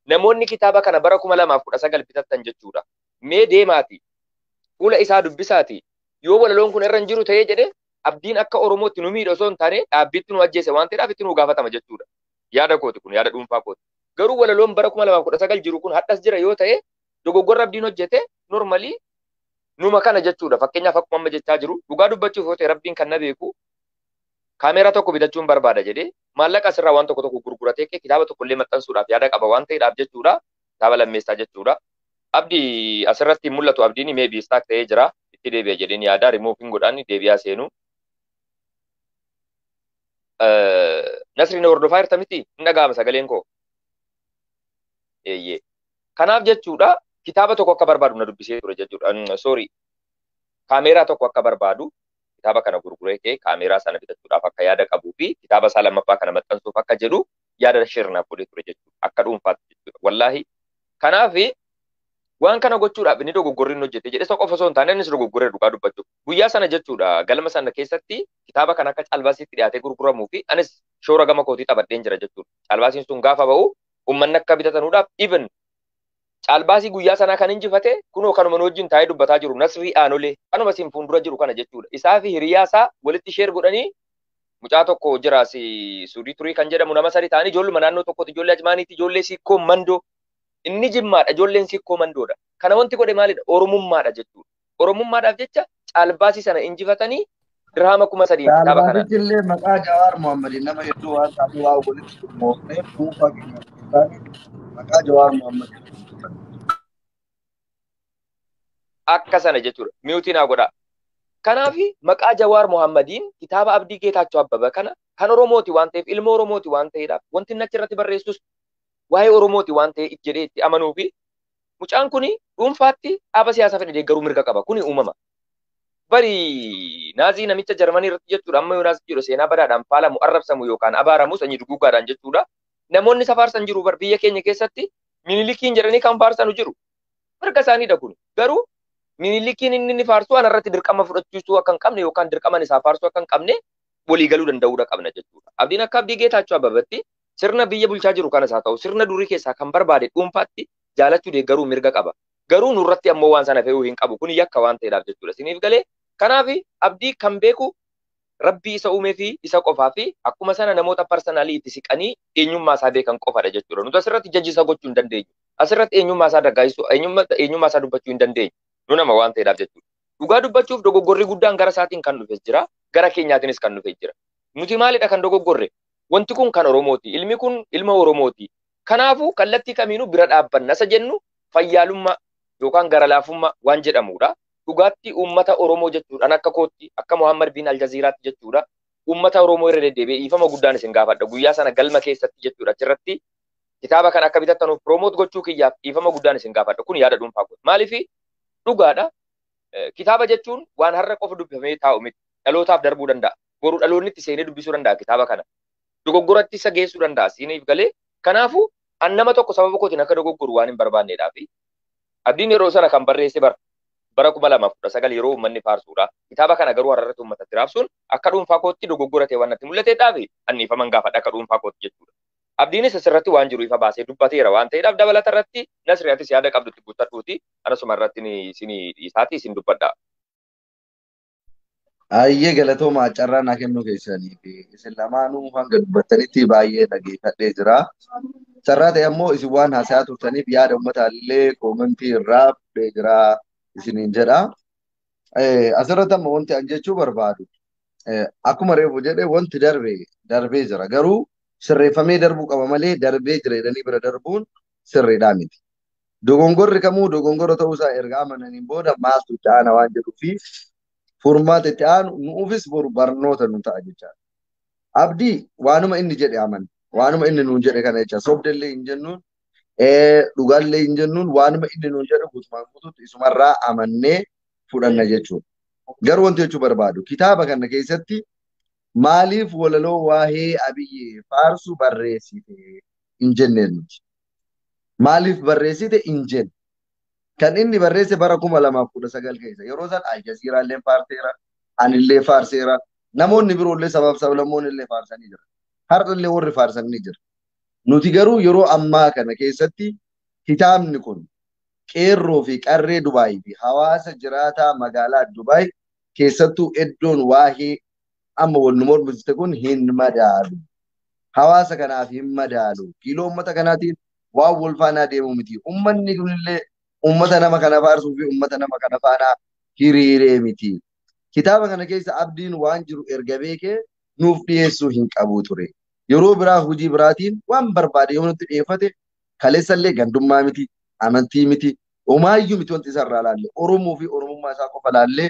namoonni kitaaba kana bara 2019 bitattan jechuudha. Mee deemaati fuula isaa dubbisaati yoo walaloon kun irra hin jiru ta'ee jedhe abdiin akka Oromootti nu miidha osoo hin taane dhaabbiitti nu ajjeese waan ta'eedhaaf itti nu gaafatama jechuudha. Yaada kooti kun yaada dhuunfaa kooti. Garuu walaloon bara 2019 jiru kun hadhas jira yoo ta'e dogoggorra abdiin hojjete normally numa kana jechuudha. Fakkeenyaaf akkuma amma jechaa jiru dhugaa dubbachuuf yoo ta'e rabbiin kan na beeku kaameeraa tokko bitachuun barbaada jedhee maallaqa asirraa waan tokko tokko gurguratee kitaaba tokkollee maxxansuudhaaf yaada qaba waan ta'eedhaaf jechuudha. Kitaaba lammeessaa jechuudha. Abdii asirratti mul'atu abdiin mee biistaak ta'ee jira. Itti deebi'a jedheen yaada rimuufiin godhaan deebi'aa seenu. Nasriin hordofaa jirta miti hin dhaga'ama sagaleen koo. Eeyyee. Kanaaf jechuudha kitaaba tokko akka barbaadu na dubbisee ture jechuudha. Sorry. Kaameeraa tokko akka barbaadu kitaaba kana gurguree kee kaameeraa sana bitachuudhaaf akka yaada qabuu fi kitaaba isaa lammaffaa kana maxxansuuf akka jedhu yaada shirnaaf godhee ture jechuudha. Akka dhuunfaatti jechuudha. Wallaahi. Kanaaf waan kana gochuudhaaf inni dogoggorri inni hojjete jedhe isa qofa osoo hin taane innis dogoggoree dhugaa dubbachuuf. Guyyaa sana jechuudha galma sana keessatti kitaaba kana akka caalbaasiitti dhiyaatee gurguramuu fi anis shoora gama kootii taphadheen jira jechuudha. Caalbaasiin sun gaafa ba'u uummanni akka bitatanuudhaaf even caalbaasii guyyaa sanaa kan injifate kunoo kanuma wajjin taa'ee dubbataa jiru Nasrii Aanolee kanuma siin fuuldura jiru kana jechuudha. Isaa fi hiriyaa isaa walitti sheer godhanii Mucaa tokko jira Suudii turii kan jedhamu nama sadi ta'anii ijoolluma naannoo tokkotti ijoollee Ajmaaniitti ijoollee Sikkoo Mandoo. Inni Jimmaadha ijoolleen Sikkoo Mandoodha. Kana wanti godhe maalidha? Oromummaadha jechuudha. Oromummaadhaaf jecha caalbaasii sana injifatanii dirhama 3,000 kitaaba kana. Caalbaasichi illee maqaa Jawaar Mohammadin nama hedduu waan ta'anii waa walitti turmoofnee dhuunfaa keenya maqaa Jawaar Mohammadin. Akka sana jechuudha. Miyuutii naa godhaa. Kanaaf maqaa Jawaar Mohammadiin kitaaba Abdii Geetaachoo Abbabaa kana kan Oromooti waan ta'eef ilma Oromooti waan ta'eedhaaf wanti inni achirratti barreessus waa'ee Oromooti waan ta'e jedhee itti amanuu fi mucaan kuni dhuunfaatti dhaaba siyaasaa fedhe deeggaruu mirga qaba. Kuni uumama. Bari naazii namicha Jarmanii irratti jechuudha. Amma yoo naazii jedhu seenaa badaadhaan faalamu, arrabsamu yookaan abaaramu sanyii duguuggaadhaan jechuudha. Namoonni isa faarsan jiru bar biyya keenya keessatti Minilikiin jedhanii kan faarsanu jiru. Mirga isaaniidha kun. Garuu Minilikiin inni faarsu ana irratti dirqama fudhachiisuu akka hin qabne yookaan dirqaman isaa faarsuu akka hin qabne walii galuu danda'uudha qabna jechuudha. Abdiin akka Abdii Geetaachoo Abbabaatti sirna biyya bulchaa jiru kanas haa ta'u sirna durii keessaa kan barbaade dhuunfaatti jaalachuu deeggaruu mirga qaba. Garuu nurratti ammoo waan sana fe'uu hin qabu. Kun yakka waan ta'eedhaaf jechuudha. Siniif galee kanaaf Abdii kan beeku Rabbii isa uumee fi isa qofaa fi akkuma sana namoota parsanaalii itti siqanii eenyummaa isaa beekan qofadha jechuudha. Nuti asirratti jajjisa gochuu hin dandeenyu. Asirratti eenyummaa isaa daggaasisuu, eenyummaa isaa dubbachuu hin dandeenyu. Nu nama waan ta'eedhaaf jechuudha. Dhugaa dubbachuuf dogoggorri guddaan gara isaatiin kan dhufes jira. Gara keenyaatiinis kan dhufes jira. Nuti maalidha kan dogoggorre? Wanti kun kan Oromooti. Ilmi kun ilma Oromooti. Kanaafuu kallattii kamiinuu bira dhaabbanna isa jennu fayyaalummaa yookaan gara laafummaa waan jedhamudha. Dhugaatti uummata Oromoo jechuudhaan akka kootti akka Muhammad bin Aljaziiraatti jechuudha. Uummata Oromoo irra deddeebi'ee dhiifama guddaan isin gaafadha. Guyyaa sana galma keessatti jechuudha. Achirratti kitaaba kana akka bitattanuuf piroomoot gochuu kiyyaaf dhiifama guddaan isin gaafadha. Kun yaada dhuunfaa kun. Maaliif dhugaadha. Kitaaba jechuun waan har'a qofa dubbifamee taa'u miti. Dhalootaaf darbuu danda'a. Boruu dhaloonni itti seenee dubbisuu danda'a kitaaba kana. Dogoggoratti isa geessuu danda'a. Siiniif galee kanaafuu an nama tokko sababa kootiin akka dogoggoru waan hin barbaanneedhaa fi Abdiin yeroo sana kan barreesse bara 2019 yeroo uummanni faarsuudha. Kitaaba kana garuu har'arratti uummatatti raabsuun akka dhuunfaa kootti dogoggora ta'e waan natti mul'ateedhaa fi anniifaman gaafadha akka dhuunfaa kootti jechuudha. Abdiinis asirratti waan jiru ifa baasee dubbateera waan ta'eedhaaf dabalata irratti Nasriyatis yaada qabdutti guuttadhuuti anasuma irratti isin dubbadha. Ayyee galatooma carraa naa kennuu keessanii fi isin lamaanuu hanga dubbattanitti baay'ee dhageeffadhee jira. Carraa ta'e ammoo isin waan haasayaa turtaniif yaada uummataallee koomentii irraa fudhee jira isiniin jedha. Asirratti ammoo wanti an jechuu barbaadu akkuma reefu jedhe wanti darbee jira garuu sirreeffamee darbuu qaba malee darbee jira jedhanii bira darbuun sirriidhaa miti. Dogongorri kamuu dogongora ta'uusaa erga amananiin booda maaltu itti aana waan jedhuufi furmaata itti aanu nuufis boru barnoota nu ta'a jechaadha. Abdii waanuma inni jedhe aman waanuma inni nuun jedhe kana jecha sobdallee hin jennuun dhugaallee hin jennuun waanuma inni nuun jedhe guutumaan guutuutti isumarraa amannee fudhanna jechuudha. Garuu wanti jechuu barbaadu kitaaba kana keessatti maaliif walaloo waa'ee Abiyyee faarsu barreessite hin jenneen nuti. Maaliif barreessite hin jenne. Kan inni barreesse bara 2019 keessa yeroo san Aljaziiraallee faarseera, anillee faarseera, namoonni biroollee sabab sablammoonni illee faarsanii jira. Har'allee warri faarsanii jira. Nuti garuu yeroo ammaa kana keessatti kitaabni kun qeerroo fi qarree Dubaayii fi hawaasa jiraataa magaalaa Dubaay keessattuu iddoon waa'ee amma wal nu mormiste kun hin madaalu. Hawaasa kanaaf hin madaalu. Kiiloo uummata kanaatiin waan wal faanaa deemu miti. Uummanni kunillee ummata nama kana faarsuu fi ummata nama kana faana hiriiree miti. Kitaaba kana keessa abdiin waan jiru erga beekee nuuf dhiyeessuu hin qabu ture. Yeroo biraa hojii biraatiin waan barbaade yoo nutti dhiyeeffate kaleessallee gandummaa miti, amantii miti, homaayyuu miti wanti isa irraa laalle. Oromoo fi oromummaa isaa qofa laallee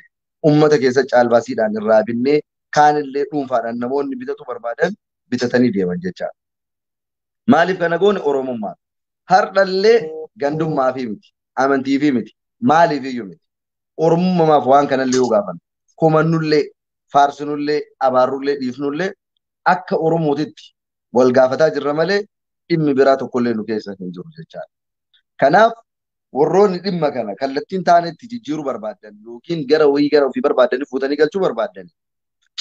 ummata keessa caalbaasiidhaan irraa binnee kaanillee dhuunfaadhaan namoonni bitatu barbaadan bitatanii deeman jechaadha. Maaliif kana goone oromummaa? Har'allee gandummaa fi miti. Amantii fi miti. Maaliif iyyuu miti. Oromummaaf waan kanallee yoo gaafan. Komannullee, faarsinullee, abaarrullee, dhiifnullee akka Oromootitti wal gaafataa jirra malee dhimmi biraa tokkollee nu keessa hin jiru jechaadha. Kanaaf warroonni dhimma kana kallattiin taanetti jijjiiruu barbaadan yookiin gara ofii barbaadanii fuutanii galchuu barbaadan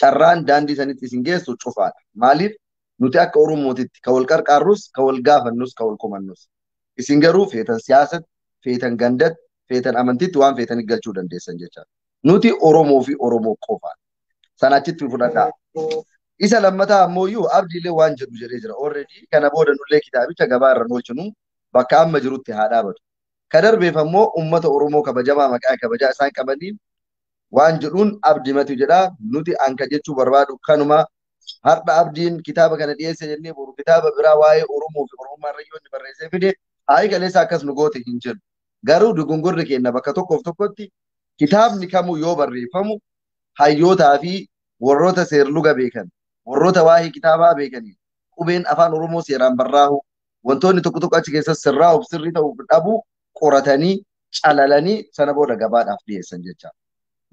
carraan daandii sanitti isin geessu cufaadha. Maaliif nuti akka Oromootitti ka wal qarqaarrus, ka wal gaafannus, ka wal komannus. Isin garuu feetan siyaasatti, feetan gandatti, feetan amantiitti waan feetanii galchuu dandeessan jechaadha. Nuti Oromoo fi Oromoo qofa. Sana achitti fudhadhaa. Isa lammataa ammoo iyyuu abdiilee waan jedhu jedhee jira. Already kana booda nullee kitaabicha gabaa irra oolchinu bakka amma jirutti haa dhaabatu. Ka darbeef ammoo uummata Oromoo kabajamaa maqaa kabajaa isaan qabaniin waan jedhuun abdimatu jedha. Nuti anka jechuu barbaadu kanuma har'a abdiin kitaaba kana dhiyeesse jennee boru kitaaba biraa waa'ee Oromoo fi Oromummaa Irratti barreessee fide hayi kaleessa akkas nu goote hin jedhu. Garuu dogongorri keenya bakka tokkoof tokkotti kitaabni kamuu yoo barreeffamu hayyootaa fi warroota seerluga beekan warroota waa'ee kitaabaa beekanii qubeen afaan Oromoo seeraan barraa'u wantoonni tokko tokko achi keessatti sirraa'uuf sirrii ta'uuf dhabu qoratanii calalanii sana booda gabaadhaaf dhiyeessan jecha.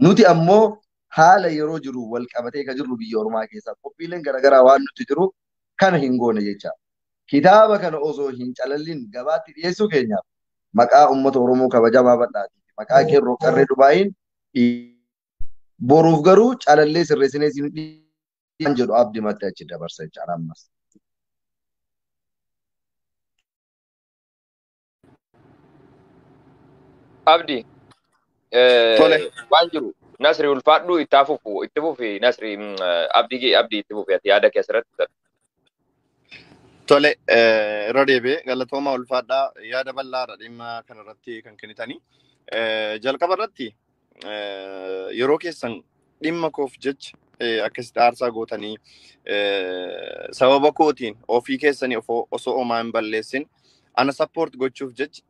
Nuti ammoo haala yeroo jiru wal qabatee ka jirru biyya Oromaa keessaa qophiileen garaagaraa waan nuti jiru kana hin goone jecha. Kitaaba kana osoo hin calallin gabaatti dhiyeessuu keenyaaf maqaa uummata Oromoo kabajamaa bal'aati. Maqaa qeerroo qarree Dubaayiin boruuf garuu calallee sirreessinee siin dhiyeessan jedhu abdimatti achi dabarsa jechaadha ammas. Abdi waan jiru Nasri ulfaadhu itti fufi Nasri abdi itti fufi ati yaada kee asirratti. Tole irra deebi'ee galatooma ulfaadhaa yaada bal'aadha dhimma kanarratti kan kennitanii. Jalqaba irratti yeroo keessan dhimma koof jecha akkasitti aarsaa gootanii sababa kootiin ofii keessanii osoo homaa hin balleessin ana support gochuuf jecha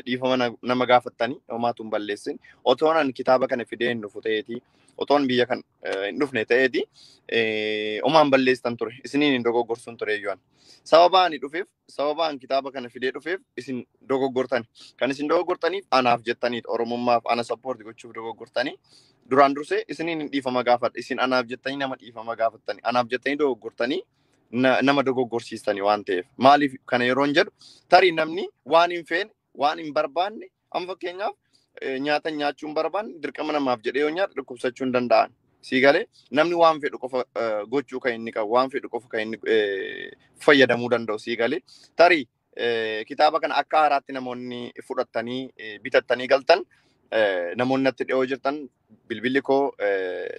dhiifama nama gaafattanii homaatu hin balleessin otoo nan kitaaba kana fidee hin dhufu ta'eeti otoon biyya kan hin dhufne ta'eeti homaan balleessan ture isiniin hin dogoggorsuun ture iyyuu sababaan dhufeef sababaan kitaaba kana fidee dhufeef isin dogoggortan kan isin dogoggortaniif anaaf jettaniit oromummaaf ana support gochuuf dogoggortanii duraan dursee isiniin hin dhiifama gaafadha isin anaaf jettanii nama dhiifama gaafattanii anaaf jettanii dogoggortanii nama dogoggorsiistanii waan ta'eef maaliif kana yeroo hin jedhu tarii namni waan hin feene waan hin barbaanne amma fakkeenyaaf nyaata nyaachuun barbaanne dirqama namaaf jedhee yoo nyaata dhukkubsachuu hin danda'an. Siigalee namni waan fedhu qofa gochuu kan inni qabu waan fedhu qofa kan inni fayyadamuu danda'u siigalee tarii kitaaba kana akka haaraatti namoonni fudhatanii bitattanii galtan namoonni natti dhiyoo jirtan bilbilli koo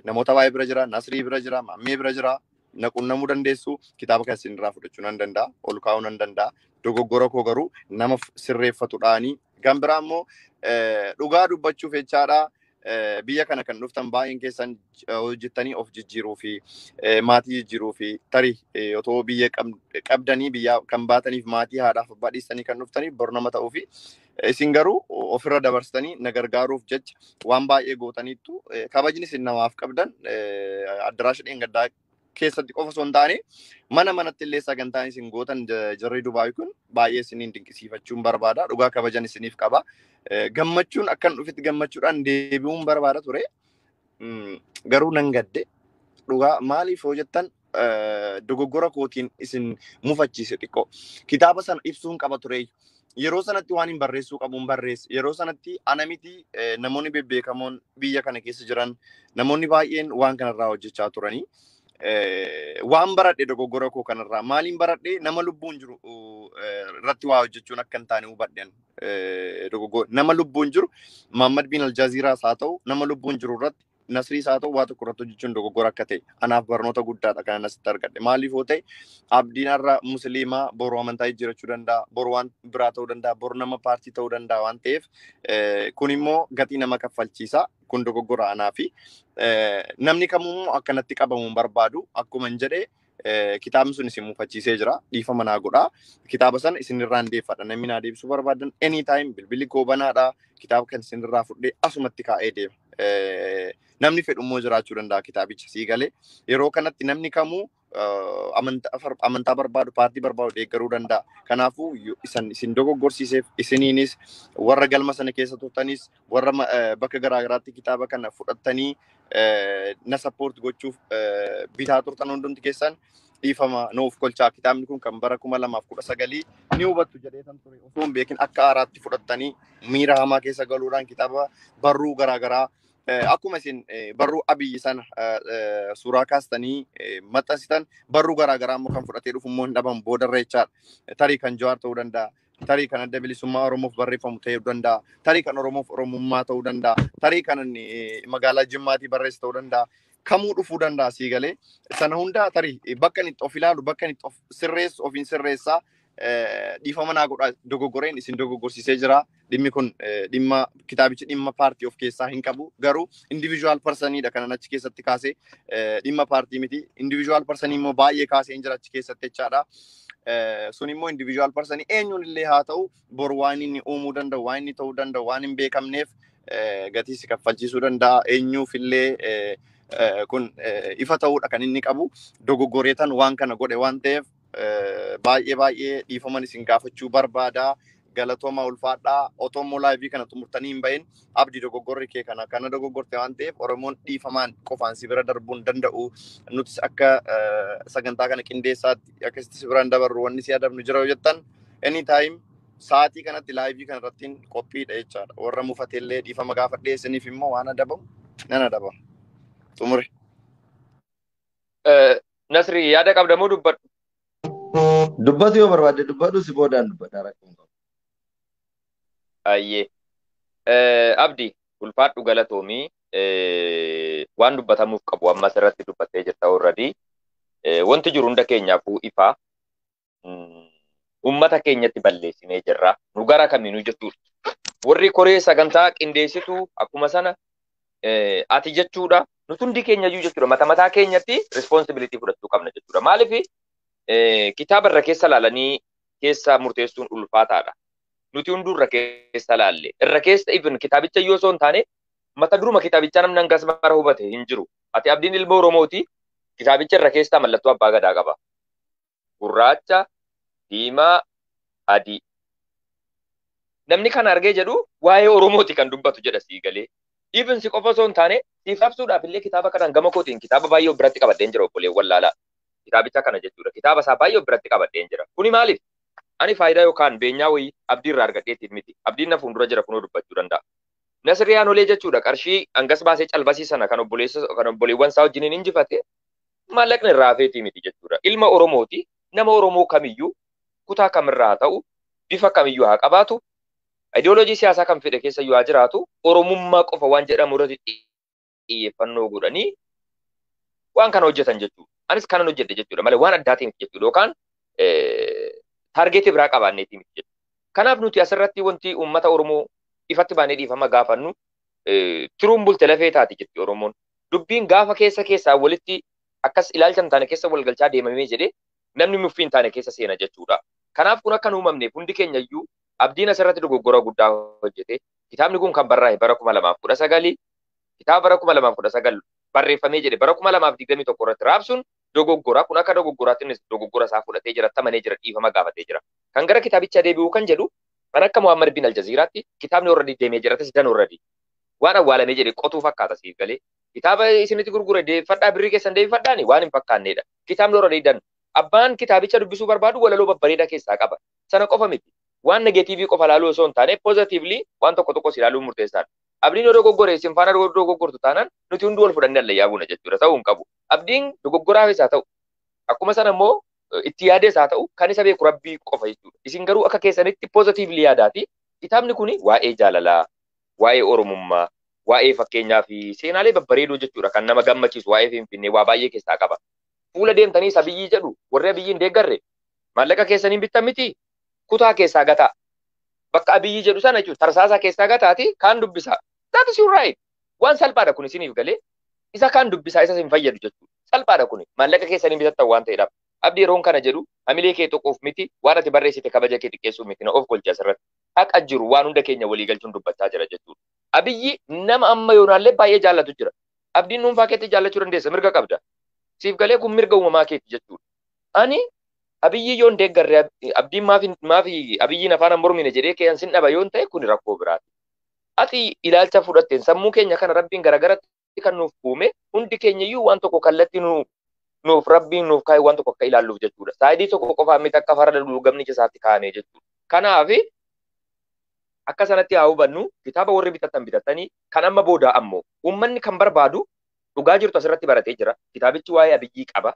namoota baay'ee bira jira Nasrii bira jira Maammee bira jira naqunnamuu dandeessu kitaaba kana isinirraa fudhachuu nan danda'a ol kaa'uu nan danda'a dogoggora koo garuu nama sirreeffatuudhaanii kan biraa immoo dhugaa dubbachuuf jechaadhaa. Biyya kana kan dhuftan baay'een keessan hojjettanii of jijjiiruu fi maatii jijjiiruu fi tarii otoo biyya qabdanii biyya kan baataniif maatii haadhaaf abbaa dhiistanii kan dhuftaniif bor nama ta'uu fi isin garuu ofirra dabarsitanii na gargaaruuf jecha waan baay'ee gootaniittu kabajni isin namaaf qabdan addaraasha dheengaddaa keessatti qofa osoo hin taane mana manatti illee sagantaan isin gootan jarri Dubaayii kun baay'ee isiniin dinqisiifachuun barbaada dhugaa kabajan isiniif qaba. Gammachuun akkan dhufitti gammachuudhaan deebi'uun barbaada ture. Garuu nan gadde dhugaa maaliif hojjettan dogoggora kootiin isin mufachiise xiqqoo. Kitaaba sana ibsuun qaba ture. Yeroo sanatti waan hin barreessuu qabuun barreesse. Yeroo sanatti ana miti namoonni bebbeekamoon biyya kana keessa jiran namoonni baay'een waan kanarraa hojjechaa turanii. Waan baradhe dogoggora koo kanarraa maaliin baradhe nama lubbuun jiru irratti waa hojjechuun akka hin taane hubadhen nama lubbuun jiru Muhammad bin Aljaziiraas haa ta'u nama lubbuun jiru irratti Nasriis haa ta'u waa tokko irratti hojjechuun dogoggora akka ta'e anaaf barnoota guddaadha kan asitti argadhe maaliif yoo ta'e abdiin har'a musliimaa boru amantaa jijjiirachuu danda'a boru waan biraa ta'uu danda'a boru nama paartii ta'uu danda'a waan ta'eef kun immoo gatii nama kaffalchiisa kun dogoggora anaa fi namni kamuu akkanatti qabamuun barbaadu akkuma hin jedhee kitaabni sun isin mufachiisee jira dhiifama naa godhaa kitaaba sana isinirraa deeffadha namni naa deebisuu barbaadan anytime bilbilli koo banaadha kitaaba kan isinirraa fudhee asumatti kaa'ee deema namni fedhummoo jiraachuu danda'a kitaabicha sii galee yeroo kanatti namni kamuu amantaa barbaadu paartii barbaadu deeggaruu danda'a kanaafuu isin dogoggorsiiseef isiniinis warra galma sana keessa turtanis warra bakka garaagaraatti kitaaba kana fudhattanii na support gochuuf bitaa turtan hundumti keessan dhiifama nuuf kolchaa kitaabni kun kan bara 2019 ni hubattu jedheetan ture osoo hin beekin akka haaraatti fudhattanii miira hamaa keessa galuudhaan kitaaba barruu garaagaraa akkuma isin barruu abiyyi sana suuraa kaastanii maxxansitan barruu garaagaraa immoo kan fudhatee dhufu immoo hin dhaban boodarra jechaadha tarii kan Jawaar ta'uu danda'a tarii kan adda bilisummaa Oromoof barreeffamu ta'uu danda'a tarii kan Oromoof Oromummaa ta'uu danda'a tarii kan magaalaa Jimmaatii barreessu ta'uu danda'a kamuu dhufuu danda'a sii galee sana hunda tarii bakka inni of ilaalu bakka inni of sirreessu ofiin sirreessaa dhiifama naa godha dogoggoreen isin dogoggorsiisee jira dhimmi kun dhimma kitaabichi dhimma paartii of keessaa hin qabu garuu individual personiidha kanan achi keessatti kaasee dhimma paartii miti individual personii immoo baay'ee kaasee hin jira achi keessatti jechaadha. Sun immoo individual personii eenyuun illee haa ta'u bor waan inni uumuu danda'u waan inni ta'uu danda'u waan hin beekamneef gatii si kaffalchiisuu danda'a eenyuuf illee kun ifa ta'uudha kan inni qabu dogoggoreetan waan kana godhe waan ta'eef baay'ee dhiifaman isin gaafachuu barbaada galatooma ulfaadhaa otoo laayivii kana xumurtanii hin bahin abdii dogoggorri kee kana dogoggorte waan ta'eef Oromoon dhiifamaan qofaan si bira darbuu hin danda'u nutis akka sagantaa kana qindeessaatti akkasitti si biraan dabarru wanni si adabnu jira jettan anytime sa'aatii kanatti laayivii kana irratti qophiidha jechaadha warra mufateellee dhiifama gaafadhee isiniif immoo waan adabamu nan adaba xumure. Nasri yaada qabda moo dubbadhu? Dubbatu yoo barbaadde dubbadhu si boodaan dubbadha rakkoon qabu. Ayyee. Abdi ulfaadhu galatoomii waan dubbatamuuf qabu ammas irratti dubbattee jirta already. Wanti jiru hunda keenyaafuu ifaa. Ummata keenyatti balleessinee jirra. Nu gara kamiinuu jechuudha. Warri koree sagantaa qindeessitu akkuma sana ati jechuudha. Nuti hundi keenyayyuu jechuudha. Mataa keenyatti responsibility fudhachuu qabna jechuudha. Maaliif kitaaba irra keessa laalanii keessa murteessuun ulfaataadha. Nuti hunduu irra keessa laalle. Irra keessa even kitaabicha yoo osoo hin taane mata duruma kitaabichaa namni hangas mara hubate hin jiru. Ati abdiin ilma Oromooti. Kitaabicha irra keessaa mallattoo abbaa gadaa qaba. Gurraacha, diimaa, adii. Namni kan argee jedhu waa'ee Oromooti kan dubbatu jedha sii galee. Even si qofa osoo hin taane siif ibsuudhaaf illee kitaaba kanaan gama kootiin kitaaba baay'ee of biratti qabadheen jira obboleewwan laalaa. Kitaabicha kana jechuudha. Kitaaba isaa baay'ee of biratti qabadheen jira. Kuni maaliif? Ani faayidaa yookaan beenyaa wayii abdii irraa argadheetiin miti. Abdiin na fuuldura jira kunoo dubbachuu danda'a. Nasri Yaanolee jechuudha. Qarshii hangas baasee calbasii sana kan obboleewwan isaa wajjiniin injifate maallaqni irraa hafeetii miti jechuudha. Ilma Oromooti. Nama Oromoo kamiyyuu kutaa kamirraa ta'u bifa kamiyyuu haa qabaatu ideoloojii siyaasaa kan fedhe keessa yoo jiraatu Oromummaa qofa waan jedhamu irratti xiyyeeffannoo godhanii waan kana hojjetan jechuudha. Anis kanan hojjedhe jechuudha malee waan addaatiin jechuudha yookaan taargeetii biraa qabaanneetii miti jechuudha. Kanaaf nuti asirratti wanti uummata Oromoo ifatti baanee dhiifama gaafannu tiruun bulte lafee taati jetti Oromoon. Dubbiin gaafa keessaa walitti akkas ilaalcha hin taane keessa walgalchaa deemamee jedhee namni muffii hin taane keessa seena jechuudha. Kanaaf kun akka hin uumamneef hundi keenya iyyuu abdiin asirratti dogoggora guddaa hojjete. Kitaabni kun kan barraa'e bara 2019 kitaaba bara 2019 barreeffamee jedhe bara 2021 irratti raabsuun dogoggora kun akka dogoggoraatti dogoggora isaa fudhatee jira tamanee jira dhiifama gaafatee jira. Kan gara kitaabicha deebi'uu kan jedhu kan akka Muhammad bin Aljaziiraatti kitaabni already deemee jiratis dan already waan awwaalamee jedhe qotuu fakkaata siif galee kitaaba isinitti gurgure deeffadhaa birrii keessan deeffadhaani waan hin fakkaanneedha. Kitaabni already dan abbaan kitaabicha dubbisuu barbaadu walaloo babbareedaa keessaa qaba. Sana qofa miti. Waan negatiivii qofa ilaaluu osoo hin taane positively waan tokko si ilaaluun murteessaadha. Abdiin yoo dogoggore isin faana dogoggortu taanaan nuti hundi wal fudhannee allayyaa buuna jechuudha ta'uu hin qabu. Abdiin dogoggoraafis haa ta'u akkuma sana immoo itti yaadees haa ta'u kan isa beeku rabbii qofa jechuudha. Isin garuu akka keessanitti positively yaadaati. Kitaabni kuni waa'ee jaalalaa, waa'ee Oromummaa, waa'ee fakkeenyaa fi seenaalee babbareedoo jechuudha kan nama gammachiisu waa'ee Finfinnee waa baay'ee keessaa qaba. Fuula deemtanii isa biyyii jedhu warri abiyyiin deeggarre maallaqa keessaniin bittan miti kutaa keessaa gataa. Bakka abiyyi jedhu sana jechuudha tarsaasaa keessaa gataati kaan dubbisaa. That is your right. Waan salphaadha kun isiniif galee isa kaan dubbisaa isa hin fayyadu jechuudha. Salphaadha kun maallaqa keessaniin bitattan waan ta'eedhaaf. Abdii yeroon kana jedhu hamilee kee tokkoof miti waan ati barreessite kabaja kee xiqqeessuu miti na of golcha asirratti. Haqa jiru waan hunda keenya walii galchuun dubbachaa jira jechuudha. Abiyyi nama amma yoonaallee baay'ee jaallatu jira. Abdiin dhuunfaa keetti jaallachuu dandeessa mirga qabda. Siif galee kun mirga uumamaa keetti jechuudha. Ani abiyyi yoon deeggarre abdiin maafi abiyyiin afaan mormine jedhee kee sin dhaba yoon ta'e kun rakkoo biraati. Ati ilaalcha fudhatteen sammuu keenya kana rabbiin garagaratti kan nuuf uume hundi keenya iyyuu waan tokko kallatti nuuf rabbiin nuuf kaa'e waan tokko akka ilaalluuf jechuudha. Saayidii tokko qofaa miti akka farda luugamni isaatti kaa'ame jechuudha. Kanaaf akka sanatti haa hubannu kitaaba warri bitatanii kan amma booda ammoo uummanni kan barbaadu dhugaa jirtu asirratti baratee jira. Kitaabichi waa'ee abiyyii qaba.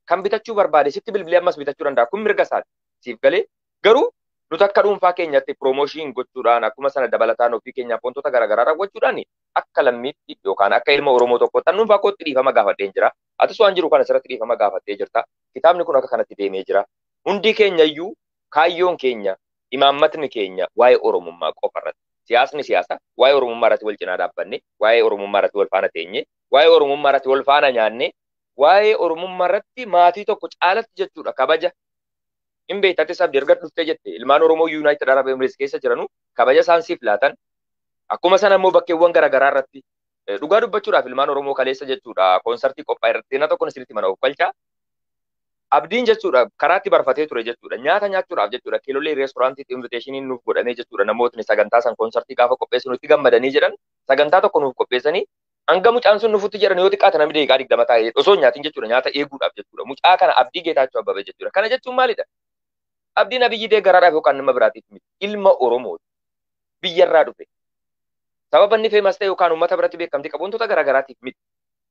Kan bitachuu barbaade sitti bilbilee ammas bitachuu danda'a. Kun mirga isaati. Siif galee garuu Nuti akka dhuunfaa keenyatti promooshin gochuudhaan akkuma sana dabalataan ofii keenyaaf wantoota garaagaraa raawwachuudhaan akka lammiitti yookaan akka ilma Oromoo tokkotti dhuunfaa kootti dhiifama gaafadheen jira. Atis waan jiru kana asirratti dhiifama gaafattee jirta. Kitaabni kun akka kanatti deemee jira. Hundi keenya iyyuu kaayyoon keenya imaammatni keenya waa'ee Oromummaa qofa irratti. Siyaasni siyaasa waa'ee Oromummaa irratti wal cinaa dhaabbanne, waa'ee Oromummaa irratti wal faana teenye, waa'ee Oromummaa irratti wal faana nyaanne, waa'ee Oromummaa irratti maatii tokko caalatti jechuudha kabaja. In beektate sabdi erga dhuftee jette ilmaan Oromoo United Arab Emirates keessa jiranu kabaja isaan siif laatan akkuma sana immoo bakkeewwan garaagaraa irratti dhugaa dubbachuudhaaf ilmaan Oromoo kaleessa jechuudha koonsartii qophaa'e irratti na tokko isinitti mana of galchaa abdiin jechuudha karaatti barfatee ture jechuudha nyaata nyaachuudhaaf jechuudha kiilolee reestooraantiitti inviteeshiniin nuuf godhamee jechuudha namootni sagantaa san koonsartii gaafa qopheessu nutti gammadanii jedhan sagantaa tokko nuuf qopheessanii hanga mucaan sun nufutti jedhan yoo xiqqaate namni deeqaa 20 taa'ee osoo nyaatiin jechuudha nyaata eeguudhaaf jechuudha mucaa kana Abdii Geetaachoo Abbabee jechuudha kana jechuun maalidha? Abdiin Abiyyi deeggaraadhaaf yookaan nama biraatiif miti. Ilma Oromooti. Biyyarraa dhufe. Sababa inni feemas ta'e yookaan uummata biratti beekamtii qabu wantoota garaagaraatiif miti.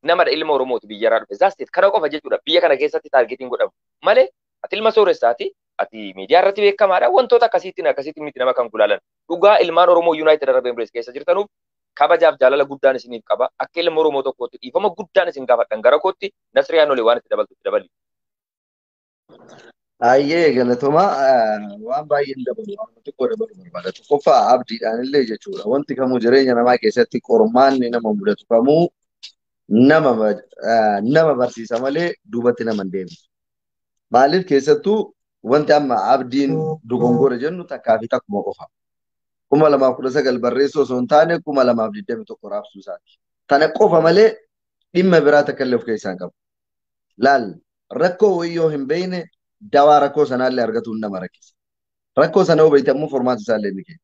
Namadha ilma Oromooti biyyarraa dhufe. Zaasteet kana qofa jechuudha. Biyya kana keessatti taargetiin godhamu. Malee ati ilma sooressaati. Ati miidiyaa irratti beekamaadha. Wantoota akkasiitiin miti nama kan gulaalan. Dhugaa ilmaan Oromoo United Arab Emirates keessa jirtanuuf kabajaaf jaalala guddaan isiniif qaba. Akka ilma Oromoo tokkootti dhiifama guddaan isin gaafadhan gara kootti Nasriyaan Olee waan itti dabaltu dabali. Ayyee galatoma waan baay'een dabalu waan xiqqoo dabalu barbaada. Tokkoffaa abdiidhaan illee jechuudha. Wanti kamuu jireenya namaa keessatti qormaanni nama mudatu kamuu nama barsiisa malee duubatti nama hin deemu. Maaliif keessattuu wanti amma abdiin dogongora jennu takkaa fi takkuma qofa. 2019 barreessuu osoo hin taane 2021 raabsuu isaati. Tana qofa malee dhimma biraa takka illee of keessaa qabu. Laal rakkoo wayyoo hin beekne dawaa rakkoo sanaallee argatuun nama rakkisa. Rakkoo sana hubatamuu formaata isaallee ni kenna.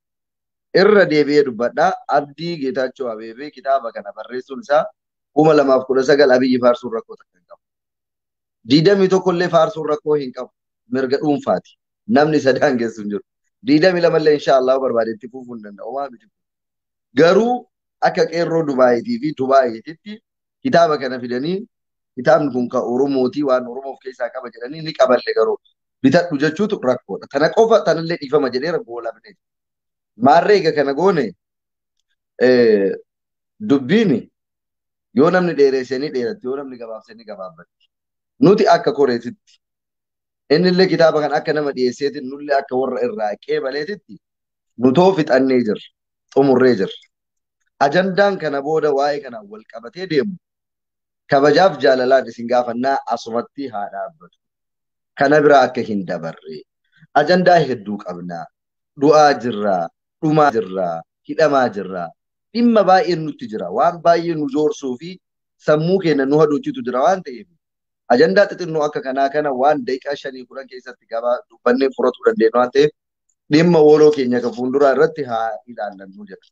Irra deebi'ee dubbadhaa Abdii Geetaachoo Abeebee kitaaba kana barreessuun isaa 2019 Abiyyi faarsuun rakkoo takka hin qabu. 21 illee faarsuun rakkoo hin qabu. Mirga dhuunfaati. Namni sadaan geessu hin jiru. 22 illee inshaallah barbaade itti fufuu hin danda'u. Waa miti. Garuu akka qeerroo Dubaayitii fi Dubaayiititti kitaaba kana fidanii kitaabni kun kan Oromootii waan Oromoof keessaa qaba jedhanii ni qaballe garuu bitadhu jechuutu rakkoodha. Tana qofa tanallee dhiifama jedhee rakkoo labne. Maarree egaa kana goone dubbiin yoo namni dheereessanii dheeratti yoo namni gabaabsanii gabaabbatti. Nuti akka koreetitti inni illee kitaaba kan akka nama dhiyeesseetiin nullee akka warra irraa qeebaleetitti nutoo fixannee jirra. Xumurree jirra. Ajandaan kana booda waa'ee kanaan wal qabatee deemu. Kabajaaf jaalalaan isin gaafannaa asumatti haa dhaabbatu. Kana biraa akka hin dabarre. Ajandaa hedduu qabnaa. Du'aa jirraa, dhumaa jirraa, hidhamaa jirraa. Dhimma baay'een nutti jira. Waan baay'ee nu joorsuu fi sammuu keenya nu haduuchitu jira waan ta'eef. Ajandaa xixinnoo akka kanaa kana waan daqiiqaa 5-10 keessatti gabaa dubbannee furatuu dandeenyu waan ta'eef dhimma waloo keenya kan fuulduraa irratti haa ilaallannu jedha.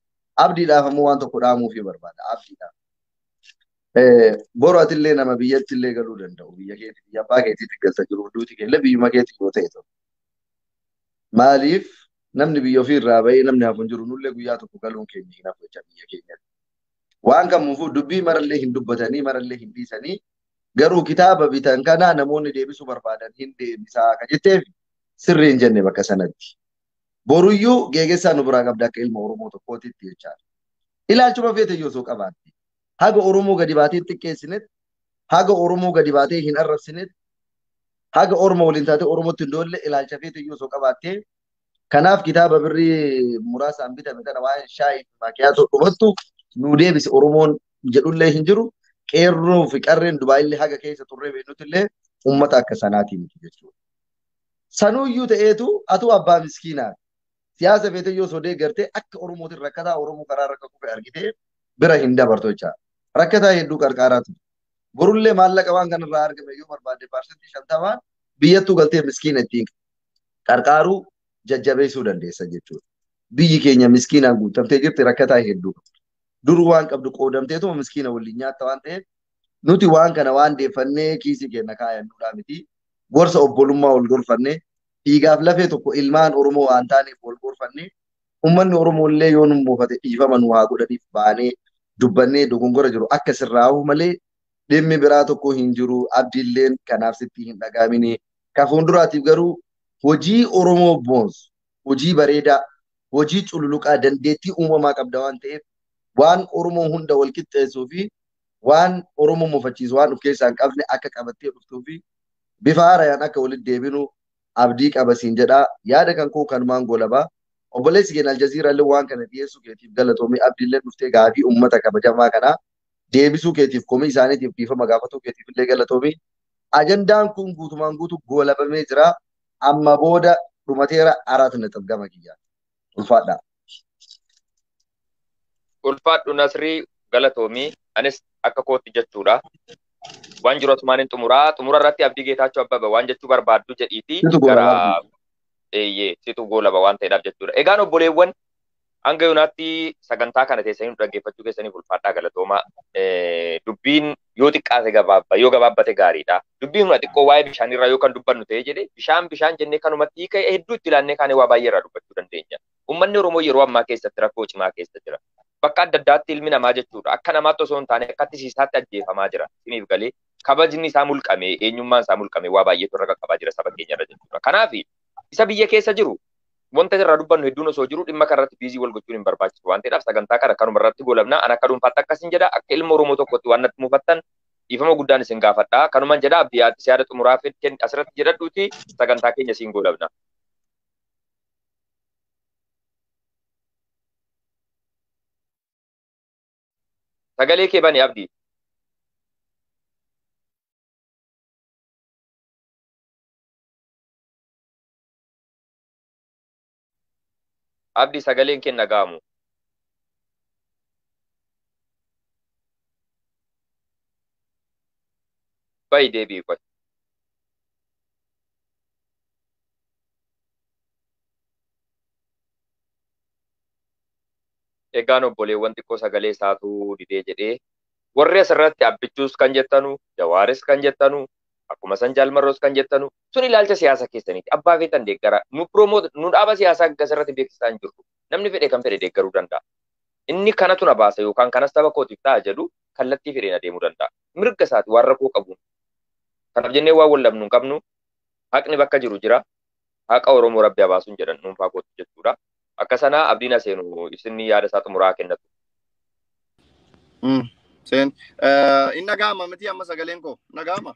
Abdiidhaaf ammoo waan tokko dhaamuufii barbaada. Abdiidhaaf. Boru atillee nama biyyatti illee galuu danda'u. Biyya keetii biyya abbaa keetiitti galta jiru hunduuti keellee biyyuma keetii yoo ta'e ta'u. Maaliif namni biyya ofii irraa bahee namni hafu hin jiru nullee guyyaa tokko galuun keenya hin hafu jecha biyya keenyatti. Waan kamuufuu dubbii marallee hin dubbatanii marallee hin dhiisanii garuu kitaaba bitan kana namoonni deebisuu barbaadan hin deebisaa akka jetteef sirrii hin jenne bakka sanatti. Boruyyuu geegessaa nu biraa qabda akka ilma Oromoo tokkootitti jechaadha. Ilaalchuma feete yoo soo qabaatti. Haga Oromoo gadi baatee xiqqeessinetti, haga Oromoo gadi baatee hin arrabsinetti, haga Oromoo waliin taatee Oromootti hin doolle ilaalcha feete yoo soo qabaattee kanaaf kitaaba birrii muraasaan bitame kana waan shaayii maakiyaatoo dhumattu nu deebise Oromoon jedhullee hin jiru. Qeerroo fi qarreen Dubaayillee haga keessa turree beeknutti illee uummata akka sanaatii miti jechuudha. Sanuuyyuu ta'eetu atu abbaa miskiinaa siyaasa feete yoo soo deeggartee akka Oromootiin rakkataa Oromoo karaa rakka kufe argitee bira hin dabartu jechaadha. Rakkataa hedduu qarqaaraa ture. Borullee maallaqa waan kanarraa argame yoo barbaadde parsantii 50 biyyattuu galtee miskiina ittiin qarqaaruu jajjabeessuu dandeessa jechuudha. Biyyi keenya miskiinaan guutamtee jirti rakkataa hedduu qabdi. Dur waan qabdu qoodamteetuma miskiina waliin nyaatta waan ta'eef nuti waan kana waan deeffannee kiisii keenya kaayannuudhaa miti. Gorsa obbolummaa wal gorfannee dhiigaaf lafee tokko ilmaan Oromoo waan taaneef wal gorfannee ummanni Oromoo illee yoo nu moofate dhiifama nu haa godhaniif baanee dubbannee dogongora jiru akka sirraa'u malee dhimmi biraa tokko hin jiru. Abdiilleen kanaaf sitti hin dhagaamine. Ka fuulduraatiif garuu hojii Oromoo boonsu hojii bareedaa, hojii cululuqaa, dandeettii uumamaa qabda waan ta'eef waan Oromoo hunda wal qixxeessuu fi waan Oromoo mufachiisu waan of keessaa hin qabne akka qabattee dhuftuu fi bifa haarayaan akka walitti deebinu abdii qaba siin jedhaa. Yaada kan koo kanumaan goolabaa. Obboleessi keenya Aljaziiraa illee waan kana dhiyeessuu keetiif galatoomii abdiillee dhuftee gaafii uummata kabajamaa kanaa deebisuu keetiif komii isaaniitiif dhiifama gaafatuu keetiif illee galatoomii. Ajandaan kun guutumaan guutuu goolabamee jira. Amma booda dhumateera araat nixab gama kiyyaa. Ulfaadhaa. Ulfaadhu Nasrii galatoomii anis akka kootti jechuudha. Waan jiru asumaan hin xumuraa. Xumura irratti Abdii Geetaachoo Abbabaa waan jechuu barbaaddu jedhiiti gara situ goolaba waan ta'eedhaaf jechuudha. Egaan obboleewwan hanga yoonaatti sagantaa kana teessanii dhaggeeffachuu keessaniif ulfaadhaa galatoomaa. Dubbiin yoo xiqqaate gabaabba yoo gabaabbate gaariidha. Dubbiin humna xiqqoo waa'ee bishaanirraa yoo kan dubbannu ta'e jedhe bishaan jennee kanumatti hiika hedduu itti ilaannee kaanee waa baay'eerraa dubbachuu dandeenya. Uummanni Oromoo yeroo ammaa keessatti rakkoo cimaa keessa jira. Bakka adda addaatti ilmi namaa jechuudha. Akka namaatti osoo hin taane akka tisiisaatti ajjeefamaa jira. Isiniif galee kabajni isaa mulqame, eenyummaan isaa mulqame waa baay'eetu irra qaqqabaa jira saba keenyarra jechuudha. Kanaaf isa biyya keessa jiru wanta irraa dubbannu hedduun osoo jiru dhimma kanarratti biizii wal gochuun hin barbaachisu waan ta'eedhaaf sagantaa kana kanuma irratti goolabna. Ana akka dhuunfaatti akkasin jedha akka ilma Oromoo tokkotti waan natti mufattan dhiifama guddaan isin gaafadha. Kanumaan jedha Abdii yaada xumuraa asirratti jedhadhuuti sagantaa keenya isin goolabna. Sagalee kee bani Abdii. Abdii sagaleen kee dhaga'amu. Bayi deebii qoy. Egaan obboleewwan xiqqoo sagalee isaatu didee jedhee warri asirratti abbichuus kan jettanu, Jawaaris kan jettanu, akkuma san Jaalmarroos kan jettanu sun ilaalcha siyaasa keessaniiti. Abbaa feetan deeggara. Nu dhaaba siyaasaa asirratti beeksisaa hin jirru. Namni fedhe kan fedhe deeggaruu danda'a. Inni kanatu na baasa yookaan kanas saba kootiif ta'a jedhu kallattii fedheen adeemuu danda'a. Mirga isaati waan rakkoo qabu. Kanaaf jennee waan wallabnu hin qabnu. Haqni bakka jiru jira. Haqa Oromoo Rabbi abaasuun jedhan dhuunfaa kootti jechuudha. Akka sana Abdiin Aseenu isinni yaada isaa xumuraa kennatu. Seen inni dhaga'ama miti amma sagaleen koo dhaga'ama.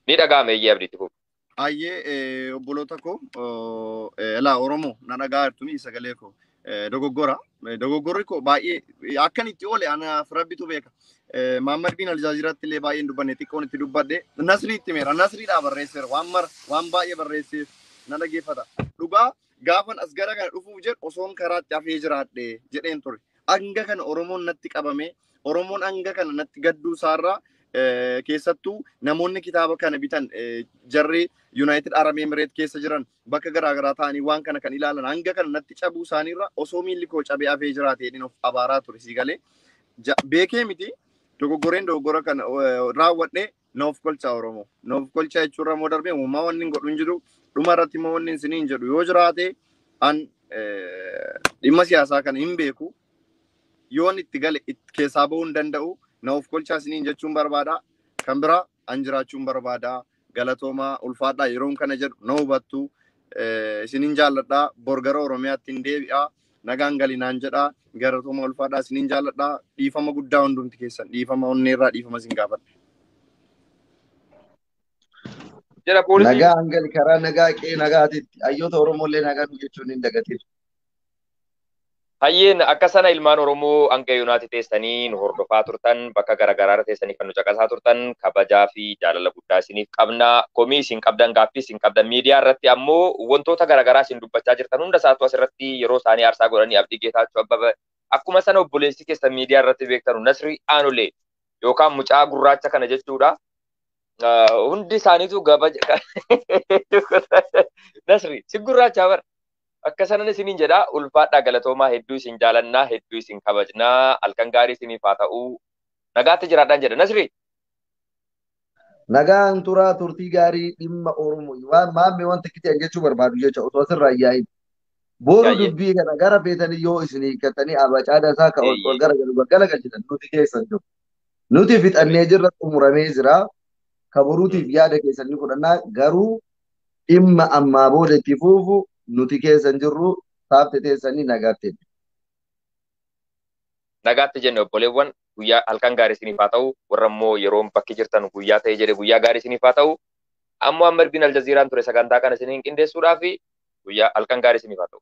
Ni dhaga'ama eeyyee Abdiitti fufu. Ayyee obboloota koo elaa Oromoo na dhaga'aa jirtuni sagalee koo dogoggora. Dogoggorri koo baay'ee akkan itti oole anaaf Rabbitu beeka. Maammad bin Aljaaziraatti illee baay'een dubbanne xiqqoon itti dubbadde Nasrii itti meera. Nasriidhaa barreesseera waan baay'ee barreesseef na dhaggeeffata. Dhugaa gaafan as gara kana dhufuuf jedhu osoon karaatti hafee jiraadhe jedheen ture. Hanga kana Oromoon natti qabame Oromoon hanga kana natti gadduu isaarraa keessattuu namoonni kitaaba kana bitan jarri United Arab Emirates keessa jiran bakka garaagaraa ta'anii waan kana kan ilaalan hanga kana natti cabuu isaaniirra osoo miilli koo cabee hafee jiraate jedhin of abaaraa ture sii galee beekee miti dogoggora kana raawwadhee noof kolchaa Oromoo. Noof kolchaa jechuurra moo darbee uumaa wanni hin godhu hin jiru dhuma irratti immoo wanni isin hin jedhu yoo jiraate an dhimma siyaasaa kana hin beeku yoon itti gale keessaa bahuu hin danda'u noof kolchaa isiniin jechuun barbaada kan biraa an jiraachuun barbaada galatoomaa ulfaadhaa yeroon kana jedhu na hubattu isiniin jaalladhaa borgara Oromiyaatti hin deebi'aa nagaan galinaan jedhaa galatoomaa ulfaadhaa isiniin jaalladhaa dhiifama guddaa hundumti keessan dhiifama onneerraa dhiifama isin gaafadha. Nagaa hangali karaa nagaa qee nagaatitti hayyoota Oromoolee nagaa jechuun hin dagatin. Hayyeen akka sana ilmaan Oromoo hanga yoonaatti teessanii nu hordofaa turtan bakka garaagaraa teessanii kan nu caqasaa turtan kabajaa fi jaalala guddaa isiniif qabna. Komii isin qabdan gaaffii isin qabdan miidiyaa irratti ammoo wantoota garaagaraa isin dubbachaa jirtan hunda isaatu asirratti yeroo isaanii aarsaa godhanii Abdii Geetaachoo Abbabaa akkuma sana obboleessi keessan miidiyaa irratti beektanu Nasrii Aanolee yookaan mucaa gurraacha kana jechuudha. Hundi isaaniitu gabaja Nasrii si gurraacha bara. Akka sanan isiniin jedha ulfaadhaa galatoomaa hedduu isin jaalannaa hedduu isin kabajnaa halkan gaarii isiniif haa ta'uu nagaatti jiraadhaan jedha Nasrii. Nagaan turaa turtii gaarii dhimma Oromoo waan maammee wanta kiteen jechuu barbaadu jecha osoo asirraa yaa'in. Booru dubbii kana gara beetanii yoo isinii hiikkatanii abacaada isaa ka ol gara galchitan nuti keessan jiru. Nuti fixannee jirra xumuramee jira. Ka boruutiif yaada keessanii fudhannaa garuu dhimma ammaa booda itti fufu nuti keessan jirru taabte teessanii nagaatti. Nagaatti jenne obboleewwan guyyaa halkan gaarii isiniif haa ta'u warra immoo yeroo bakki jirtan guyyaa ta'ee jedhe guyyaa gaarii isiniif haa ta'u ammoo amma Erbiin Aljaziiraan ture sagantaa kana isiniin qindeessuudhaaf guyyaa halkan gaarii isiniif haa ta'u.